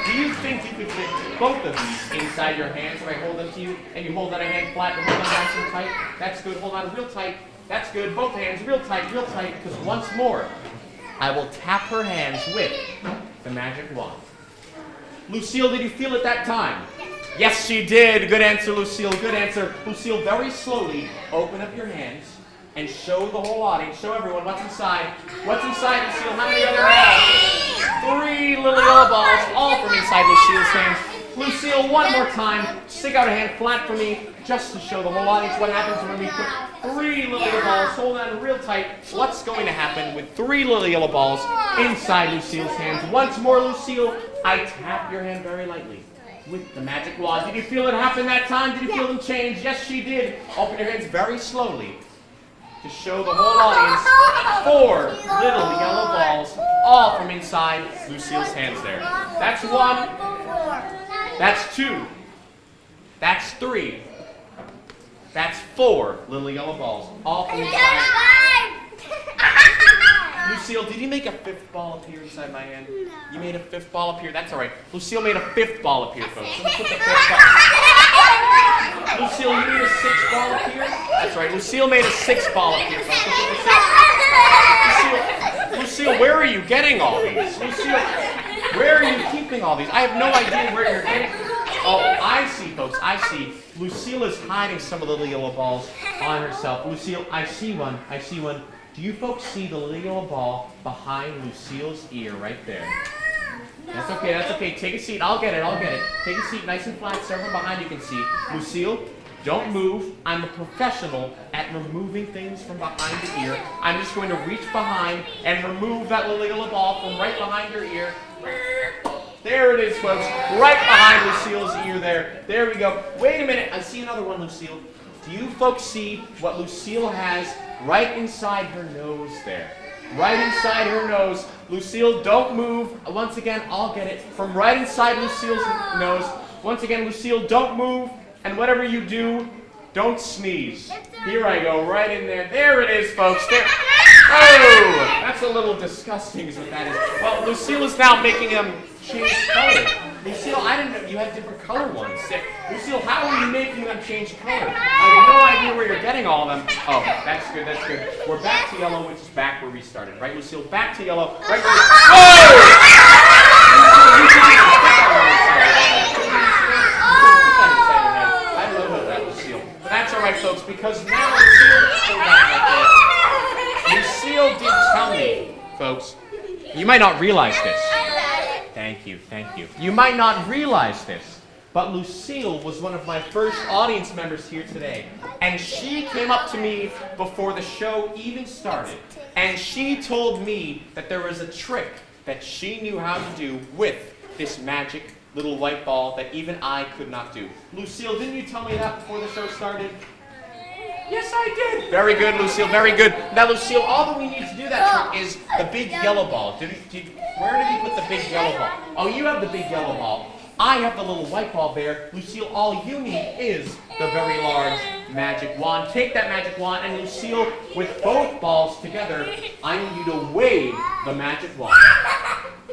Do you think you could fit both of these inside your hands if I hold them to you and you hold that hand flat and hold on nice and tight? That's good. Hold on real tight. That's good. Both hands real tight, because once more, I will tap her hands with the magic wand. Lucille, did you feel it that time? Yes, she did. Good answer, Lucille. Good answer. Lucille, very slowly open up your hands and show the whole audience, show everyone what's inside. What's inside, Lucille? How many are there all? 3 little yellow balls, all from inside Lucille's hands. Lucille, one more time, stick out a hand flat for me, just to show the whole audience what happens when we put 3 little yellow balls, hold on real tight, what's going to happen with 3 little yellow balls inside Lucille's hands. Once more, Lucille, I tap your hand very lightly with the magic wand. Did you feel it happen that time? Did you feel them change? Yes, she did. Open your hands very slowly to show the whole audience 4 little yellow balls, all from inside Lucille's hands there. That's 1. That's 2. That's 3. That's 4 little yellow balls, all from inside. Lucille, did you make a 5th ball appear inside my hand? No. You made a 5th ball appear? That's all right. Lucille made a 5th ball appear, folks. Let's put the 5th ball. Lucille, you made a 6th ball appear? That's right. Lucille made a 6th ball appear, folks. Let's put the 6th. Lucille, where are you getting all these? Lucille, where are you keeping all these? I have no idea where you're getting. Oh, I see, folks. I see. Lucille is hiding some of the little yellow balls on herself. Lucille, I see one. I see one. Do you folks see the little yellow ball behind Lucille's ear right there? That's okay, that's okay. Take a seat. I'll get it, I'll get it. Take a seat nice and flat so everyone behind you can see. Lucille, don't move. I'm a professional at removing things from behind the ear. I'm just going to reach behind and remove that little yellow ball from right behind your ear. There it is, folks. Right behind Lucille's ear there. There we go. Wait a minute. I see another one, Lucille. Do you folks see what Lucille has right inside her nose there? Right inside her nose. Lucille, don't move. Once again, I'll get it. From right inside Lucille's nose. Once again, Lucille, don't move. And whatever you do, don't sneeze. Here I go, right in there. There it is, folks. There. Oh, that's a little disgusting is what that is. Well, Lucille is now making them change color. Lucille, I didn't know you had different color ones. Lucille, how are you making them change color? I have no idea where you're getting all of them. Oh, that's good, that's good. We're back to yellow, which is back where we started. Right, Lucille? Back to yellow. Right where Whoa! Lucille, you can't even put that one inside your head. I don't know that, Lucille. But that's all right, folks, because now Lucille did tell me, folks, you might not realize this. Thank you, thank you. You might not realize this, but Lucille was one of my first audience members here today. And she came up to me before the show even started. And she told me that there was a trick that she knew how to do with this magic little white ball that even I could not do. Lucille, didn't you tell me that before the show started? Yes, I did. Very good, Lucille, very good. Now, Lucille, all that we need to do that trick is the big yellow ball. Where did you put the big yellow ball? Oh, you have the big yellow ball. I have the little white ball there. Lucille, all you need is the very large magic wand. Take that magic wand, and Lucille, with both balls together, I need you to wave the magic wand.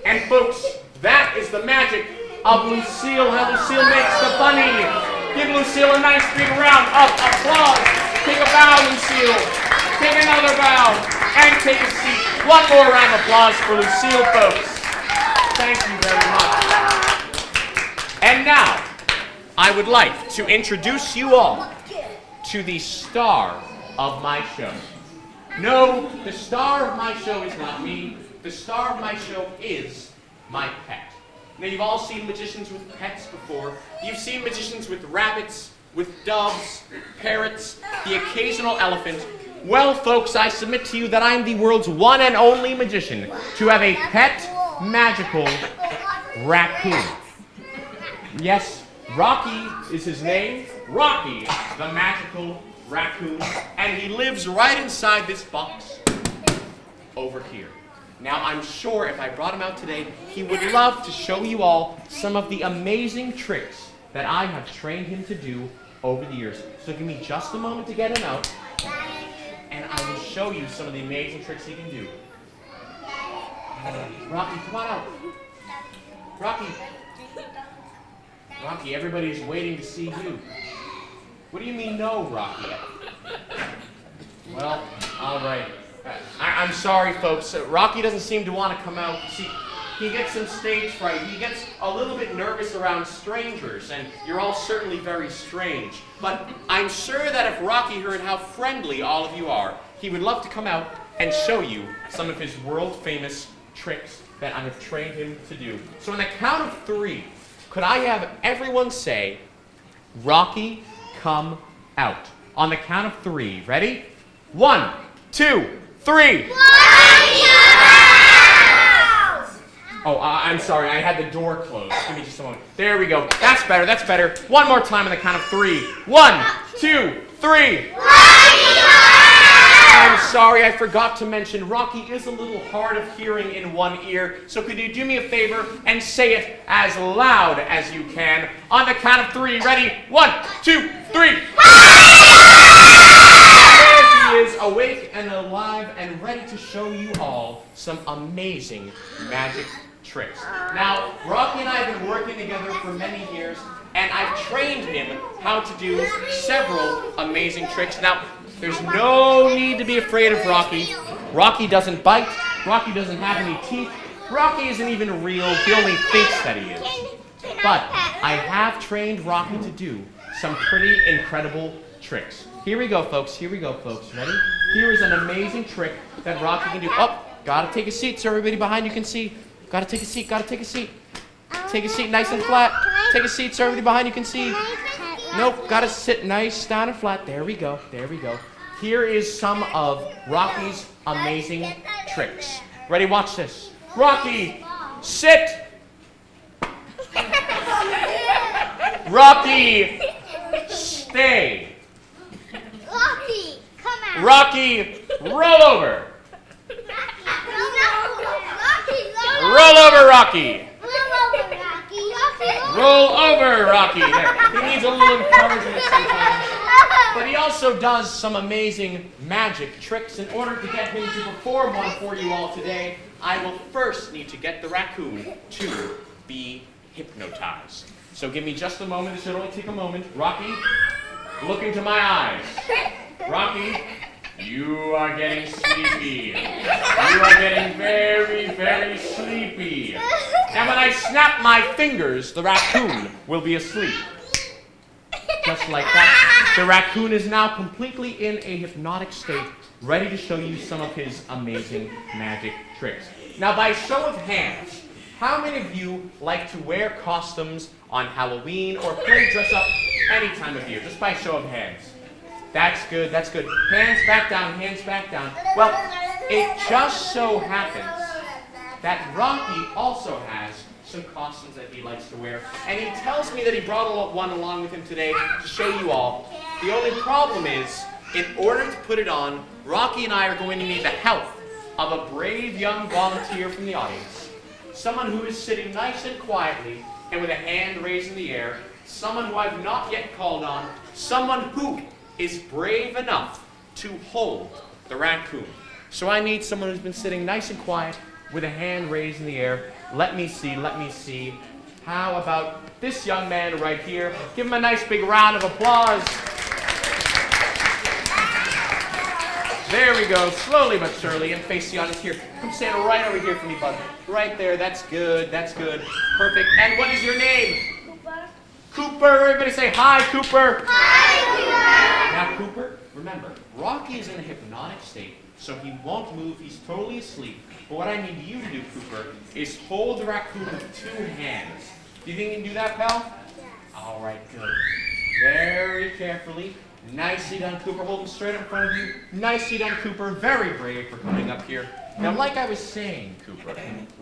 And folks, that is the magic of Lucille, how Lucille makes the bunny. Give Lucille a nice big round of applause. Take a bow, Lucille. Take another bow. And take a seat. One more round of applause for Lucille, folks. Thank you very much. And now, I would like to introduce you all to the star of my show. No, the star of my show is not me. The star of my show is my pet. Now, you've all seen magicians with pets before. You've seen magicians with rabbits, with doves, parrots, the occasional elephant. Well, folks, I submit to you that I'm the world's one and only magician to have a pet magical raccoon. Yes, Rocky is his name. Rocky, the magical raccoon. And he lives right inside this box over here. Now, I'm sure if I brought him out today, he would love to show you all some of the amazing tricks that I have trained him to do over the years. So give me just a moment to get him out, and I will show you some of the amazing tricks he can do. Rocky, come on out. Rocky. Rocky, everybody's waiting to see you. What do you mean no, Rocky? Well, all right. I'm sorry, folks. Rocky doesn't seem to want to come out. See, He gets some stage fright. He gets a little bit nervous around strangers, and you're all certainly very strange. But I'm sure that if Rocky heard how friendly all of you are, he would love to come out and show you some of his world-famous tricks that I have trained him to do. So on the count of 3, could I have everyone say, Rocky, come out. On the count of 3. Ready? 1, 2, 3. Oh, I'm sorry. I had the door closed. Give me just a moment. There we go. That's better. That's better. One more time on the count of 3. 1, 2, 3. I'm sorry, I forgot to mention, Rocky is a little hard of hearing in one ear, so could you do me a favor and say it as loud as you can? On the count of 3, ready? 1, 2, 3. There he is, awake and alive and ready to show you all some amazing magic tricks. Now, Rocky and I have been working together for many years, and I've trained him how to do several amazing tricks. Now, there's no need to be afraid of Rocky. Rocky doesn't bite. Rocky doesn't have any teeth. Rocky isn't even real. He only thinks that he is. But I have trained Rocky to do some pretty incredible tricks. Here we go, folks. Here we go, folks. Ready? Here is an amazing trick that Rocky can do. Oh, gotta take a seat so everybody behind you can see. Gotta take a seat. Gotta take a seat. Take a seat nice and flat. Take a seat so everybody behind you can see. Nope, gotta sit nice, down and flat. There we go, there we go. Here is some of Rocky's amazing tricks. Ready, watch this. Rocky, sit. Rocky, stay. Rocky, come out. Rocky, roll over. Rocky, Roll over, Rocky. Rocky. Roll over, Rocky. There. He needs a little encouragement sometimes. But he also does some amazing magic tricks. In order to get him to perform one for you all today, I will first need to get the raccoon to be hypnotized. So give me just a moment. This should only take a moment. Rocky, look into my eyes. Rocky, you are getting sleepy. You are getting very, very sleepy. And when I snap my fingers, the raccoon will be asleep. Just like that. The raccoon is now completely in a hypnotic state, ready to show you some of his amazing magic tricks. Now, by show of hands, how many of you like to wear costumes on Halloween or play dress up any time of year? Just by show of hands. That's good, that's good. Hands back down, hands back down. Well, it just so happens that Rocky also has some costumes that he likes to wear, and he tells me that he brought one along with him today to show you all. The only problem is, in order to put it on, Rocky and I are going to need the help of a brave young volunteer from the audience, someone who is sitting nice and quietly and with a hand raised in the air, someone who I've not yet called on, someone who is brave enough to hold the raccoon. So I need someone who's been sitting nice and quiet with a hand raised in the air. Let me see, let me see. How about this young man right here? Give him a nice big round of applause. There we go, slowly but surely, and face the audience here. Come stand right over here for me, bud. Right there, that's good, that's good. Perfect. And what is your name? Cooper. Cooper, everybody say hi, Cooper. Hi, Now, Cooper, remember, Rocky is in a hypnotic state, so he won't move, he's totally asleep. But what I need you to do, Cooper, is hold the raccoon with 2 hands. Do you think you can do that, pal? Yes. All right, good. Very carefully. Nicely done, Cooper. Hold him straight in front of you. Nicely done, Cooper. Very brave for coming up here. Now, like I was saying, Cooper,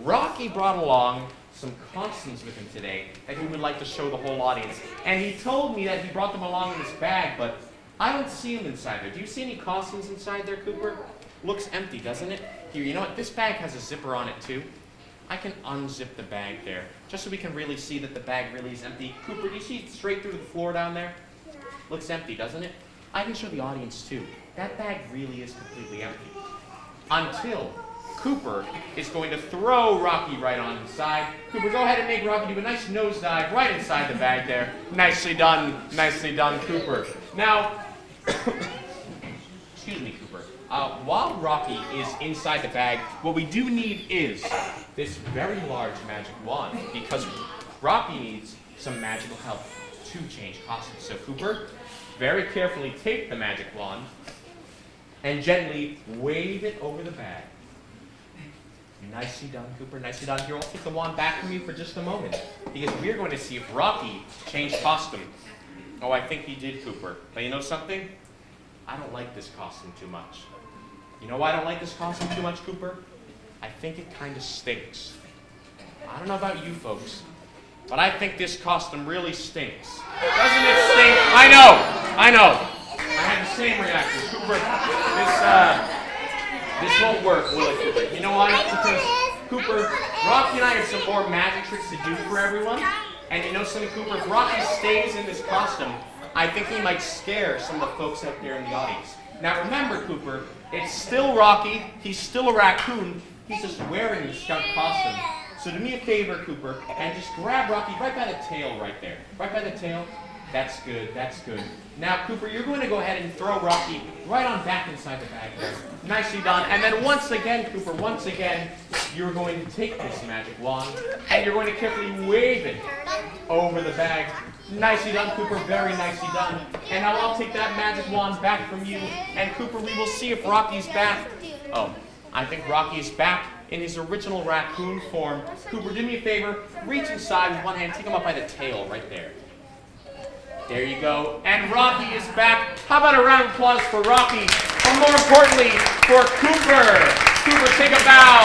Rocky brought along some costumes with him today that he would like to show the whole audience. And he told me that he brought them along in his bag, but I don't see them inside there. Do you see any costumes inside there, Cooper? Looks empty, doesn't it? Here, you know what? This bag has a zipper on it, too. I can unzip the bag there, just so we can really see that the bag really is empty. Cooper, do you see straight through the floor down there? Looks empty, doesn't it? I can show the audience, too. That bag really is completely empty. Until Cooper is going to throw Rocky right on inside. Cooper, go ahead and make Rocky do a nice nosedive right inside the bag there. Nicely done, Cooper. Now, excuse me, Cooper. while Rocky is inside the bag, what we do need is this very large magic wand, because Rocky needs some magical help to change costumes. So Cooper, very carefully take the magic wand and gently wave it over the bag. Nicely done, Cooper, nicely done. Here, I'll take the wand back from you for just a moment, because we're going to see if Rocky changed costume. Oh, I think he did, Cooper. But you know something? I don't like this costume too much. You know why I don't like this costume too much, Cooper? I think it kind of stinks. I don't know about you folks, but I think this costume really stinks. Doesn't it stink? I know. I had the same reaction. Cooper, this won't work, will it, Cooper? You know why? Because, Cooper, Rocky and I have some more magic tricks to do for everyone. And you know something, Cooper? If Rocky stays in this costume, I think he might scare some of the folks out there in the audience. Now remember, Cooper, it's still Rocky. He's still a raccoon. He's just wearing the skunk costume. So do me a favor, Cooper, and just grab Rocky right by the tail right there. Right by the tail. That's good, that's good. Now, Cooper, you're going to go ahead and throw Rocky right on back inside the bag there. Nicely done. And then once again, Cooper, you're going to take this magic wand and you're going to carefully wave it over the bag. Nicely done, Cooper, very nicely done. And now I'll take that magic wand back from you. And Cooper, we will see if Rocky's back. Oh, I think Rocky's back in his original raccoon form. Cooper, do me a favor, reach inside with one hand, take him up by the tail right there. There you go. And Rocky is back. How about a round of applause for Rocky? But more importantly, for Cooper. Cooper, take a bow.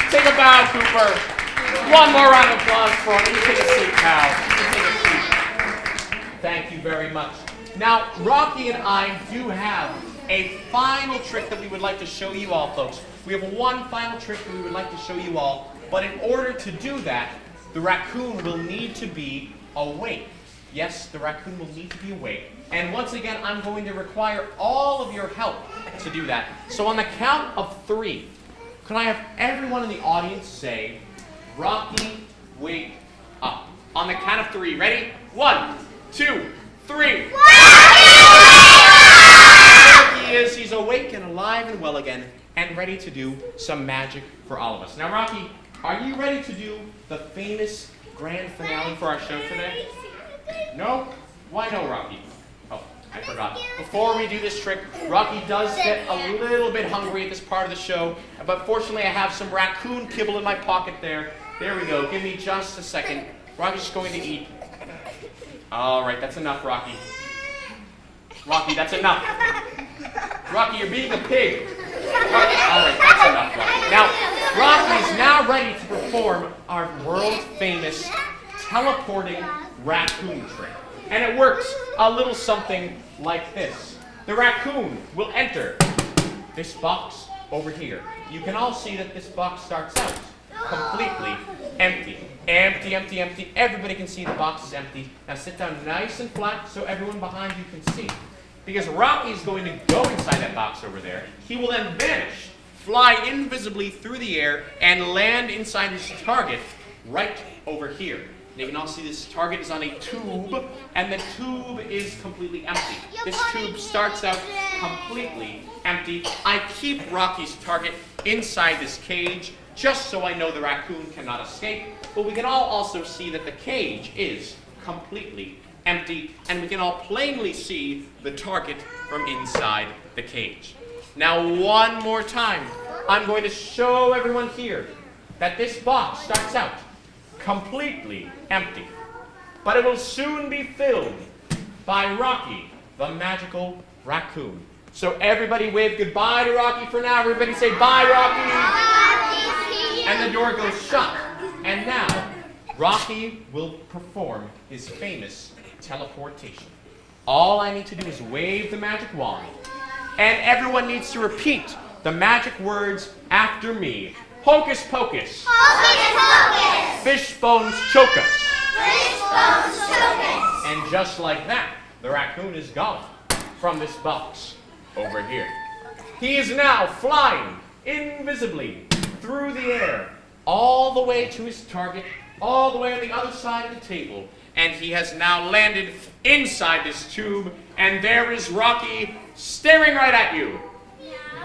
Take a bow, Cooper. One more round of applause for him. You take a seat, pal. You take a seat. Thank you very much. Now, Rocky and I do have a final trick that we would like to show you all, folks. We have one final trick that we would like to show you all. But in order to do that, the raccoon will need to be awake. Yes, the raccoon will need to be awake. And once again, I'm going to require all of your help to do that. So on the count of 3, can I have everyone in the audience say, Rocky, wake up. On the count of 3. Ready? 1, 2, 3. There he is. He's awake and alive and well again and ready to do some magic for all of us. Now, Rocky, are you ready to do the famous grand finale for our show today? No? Why no, Rocky? Oh, I forgot. Before we do this trick, Rocky does get a little bit hungry at this part of the show, but fortunately I have some raccoon kibble in my pocket there. There we go. Give me just a second. Rocky's just going to eat. All right, that's enough, Rocky. Rocky, that's enough. Rocky, you're being a pig. Rocky, all right, that's enough, Rocky. Now, Rocky's now ready to perform our world-famous teleporting raccoon trick. And it works a little something like this. The raccoon will enter this box over here. You can all see that this box starts out completely empty. Empty, empty, empty. Everybody can see the box is empty. Now sit down nice and flat so everyone behind you can see. Because Rocky is going to go inside that box over there. He will then vanish, fly invisibly through the air, and land inside his target right over here. You can all see this target is on a tube, and the tube is completely empty. This tube starts out completely empty. I keep Rocky's target inside this cage, just so I know the raccoon cannot escape. But we can all also see that the cage is completely empty, and we can all plainly see the target from inside the cage. Now, one more time, I'm going to show everyone here that this box starts out completely empty. But it will soon be filled by Rocky, the magical raccoon. So everybody wave goodbye to Rocky for now. Everybody say bye, Rocky. And the door goes shut. And now, Rocky will perform his famous teleportation. All I need to do is wave the magic wand. And everyone needs to repeat the magic words after me. Hocus pocus. Hocus pocus. Fish bones choke us. Fish bones choke us. And just like that, the raccoon is gone from this box over here. He is now flying invisibly through the air, all the way to his target, all the way on the other side of the table. And he has now landed inside this tube, and there is Rocky staring right at you.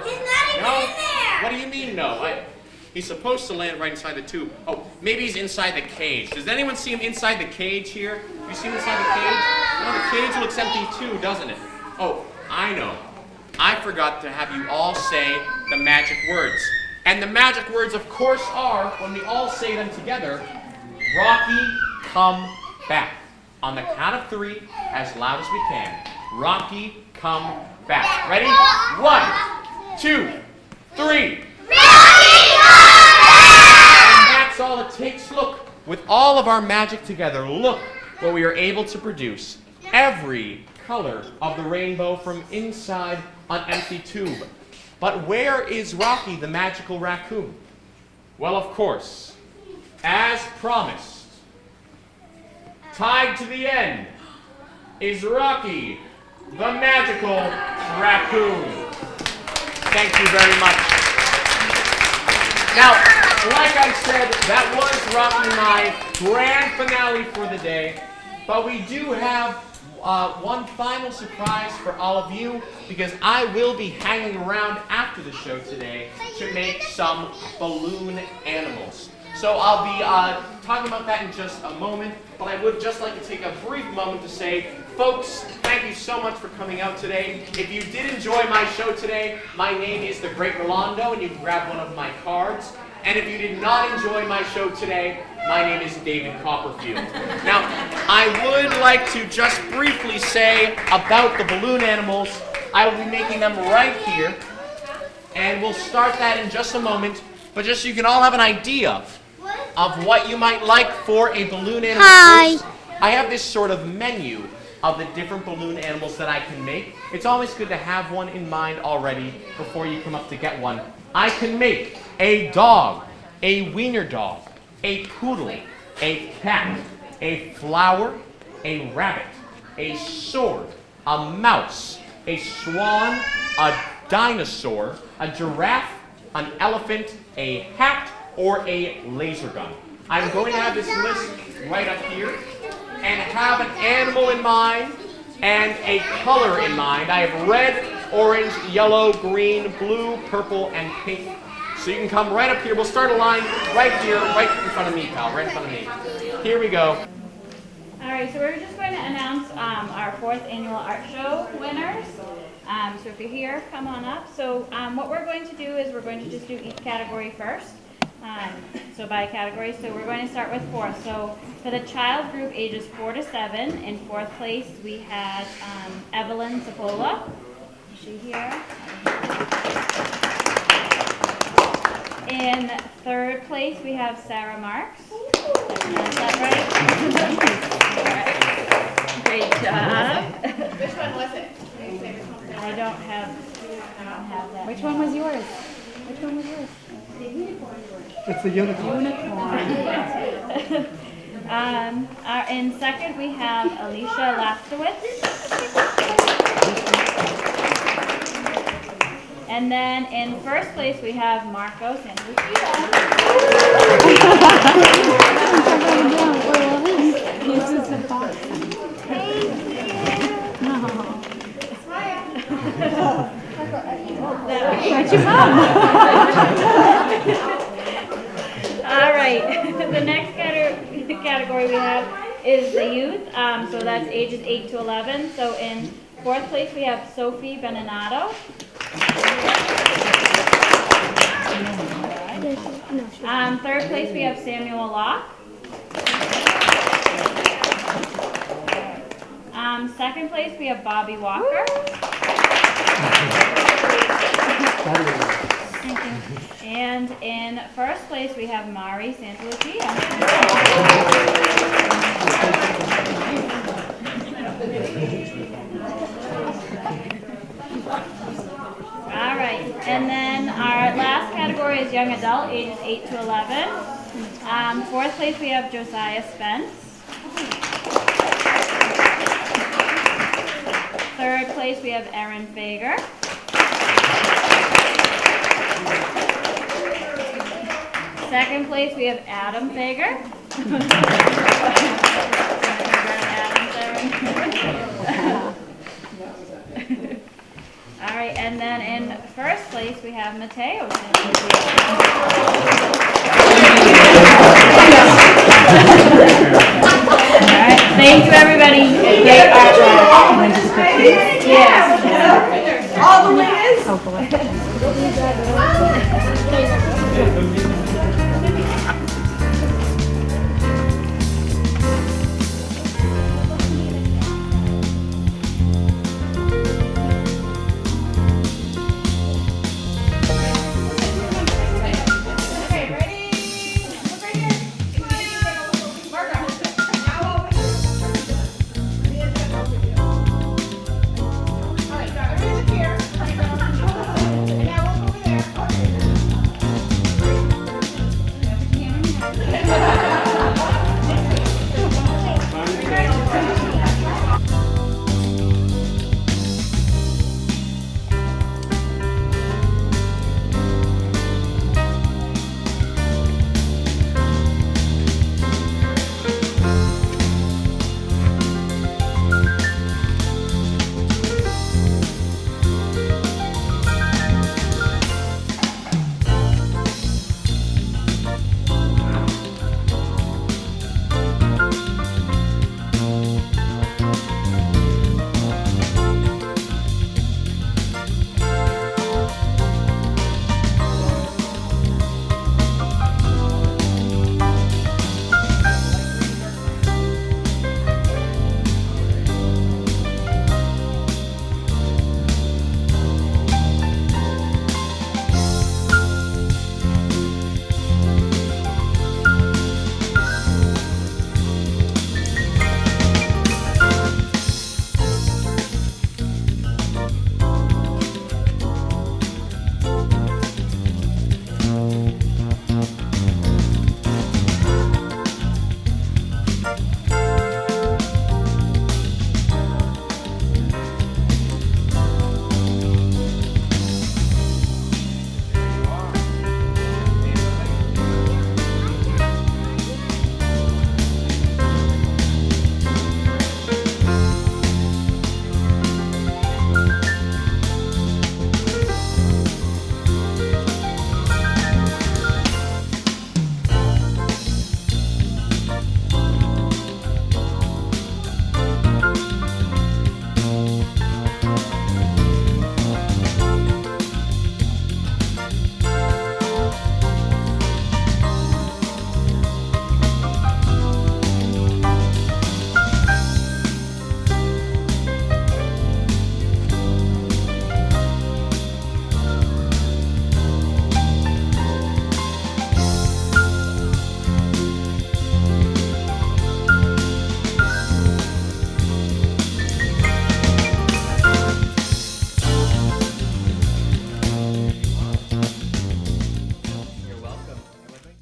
He's not even No? in there. What do you mean no? He's supposed to land right inside the tube. Oh, maybe he's inside the cage. Does anyone see him inside the cage here? You see him inside the cage? No, the cage looks empty too, doesn't it? Oh, I know. I forgot to have you all say the magic words. And the magic words, of course, are, when we all say them together, Rocky, come back. On the count of 3, as loud as we can. Rocky, come back. Ready? 1, 2, 3. And that's all it takes. Look, with all of our magic together, look what we are able to produce. Every color of the rainbow from inside an empty tube. But where is Rocky, the magical raccoon? Well, of course, as promised, tied to the end is Rocky, the magical raccoon. Thank you very much. Now, like I said, that was Rocky my grand finale for the day. But we do have one final surprise for all of you, because I will be hanging around after the show today to make some balloon animals. So I'll be talking about that in just a moment, but I would just like to take a brief moment to say, folks, thank you so much for coming out today. If you did enjoy my show today, my name is the Great Rolando, and you can grab one of my cards. And if you did not enjoy my show today, my name is David Copperfield. Now, I would like to just briefly say about the balloon animals. I will be making them right here, and we'll start that in just a moment. But just so you can all have an idea of what you might like for a balloon animal. First, I have this sort of menu of the different balloon animals that I can make. It's always good to have one in mind already before you come up to get one. I can make a dog, a wiener dog, a poodle, a cat, a flower, a rabbit, a sword, a mouse, a swan, a dinosaur, a giraffe, an elephant, a hat, or a laser gun. I'm going to have this list right up here and have an animal in mind and a color in mind. I have red, orange, yellow, green, blue, purple, and pink. So you can come right up here. We'll start a line right here, right in front of me, pal, right in front of me. Here we go. All right, so we're just going to announce our 4th annual art show winners. So if you're here, come on up. So what we're going to do is we're going to just do each category first. So by category, so we're going to start with 4th. So for the child group ages 4 to 7, in 4th place we had Evelyn Zapola. Is she here? In 3rd place we have Sarah Marks. Is that right? Great job. Which one was it? I don't have that. Which one was yours? Which one was yours? It's the unicorn. In 2nd, we have Alicia Lastowitz. And then in 1st place, we have Marco Santalucia. All right, the next category we have is the youth, so that's ages 8 to 11. So in 4th place we have Sophie Benenato. 3rd place we have Samuel Locke. 2nd place we have Bobby Walker. And in 1st place we have Mari Santalucia. All right, and then our last category is young adult, ages 8 to 11. 4th place we have Josiah Spence. 3rd place we have Erin Fager. 2nd place we have Adam Fager. All right, and then in 1st place we have Mateo. Alright, thank you everybody. Great artwork. Yes. All the winners? Oh, boy.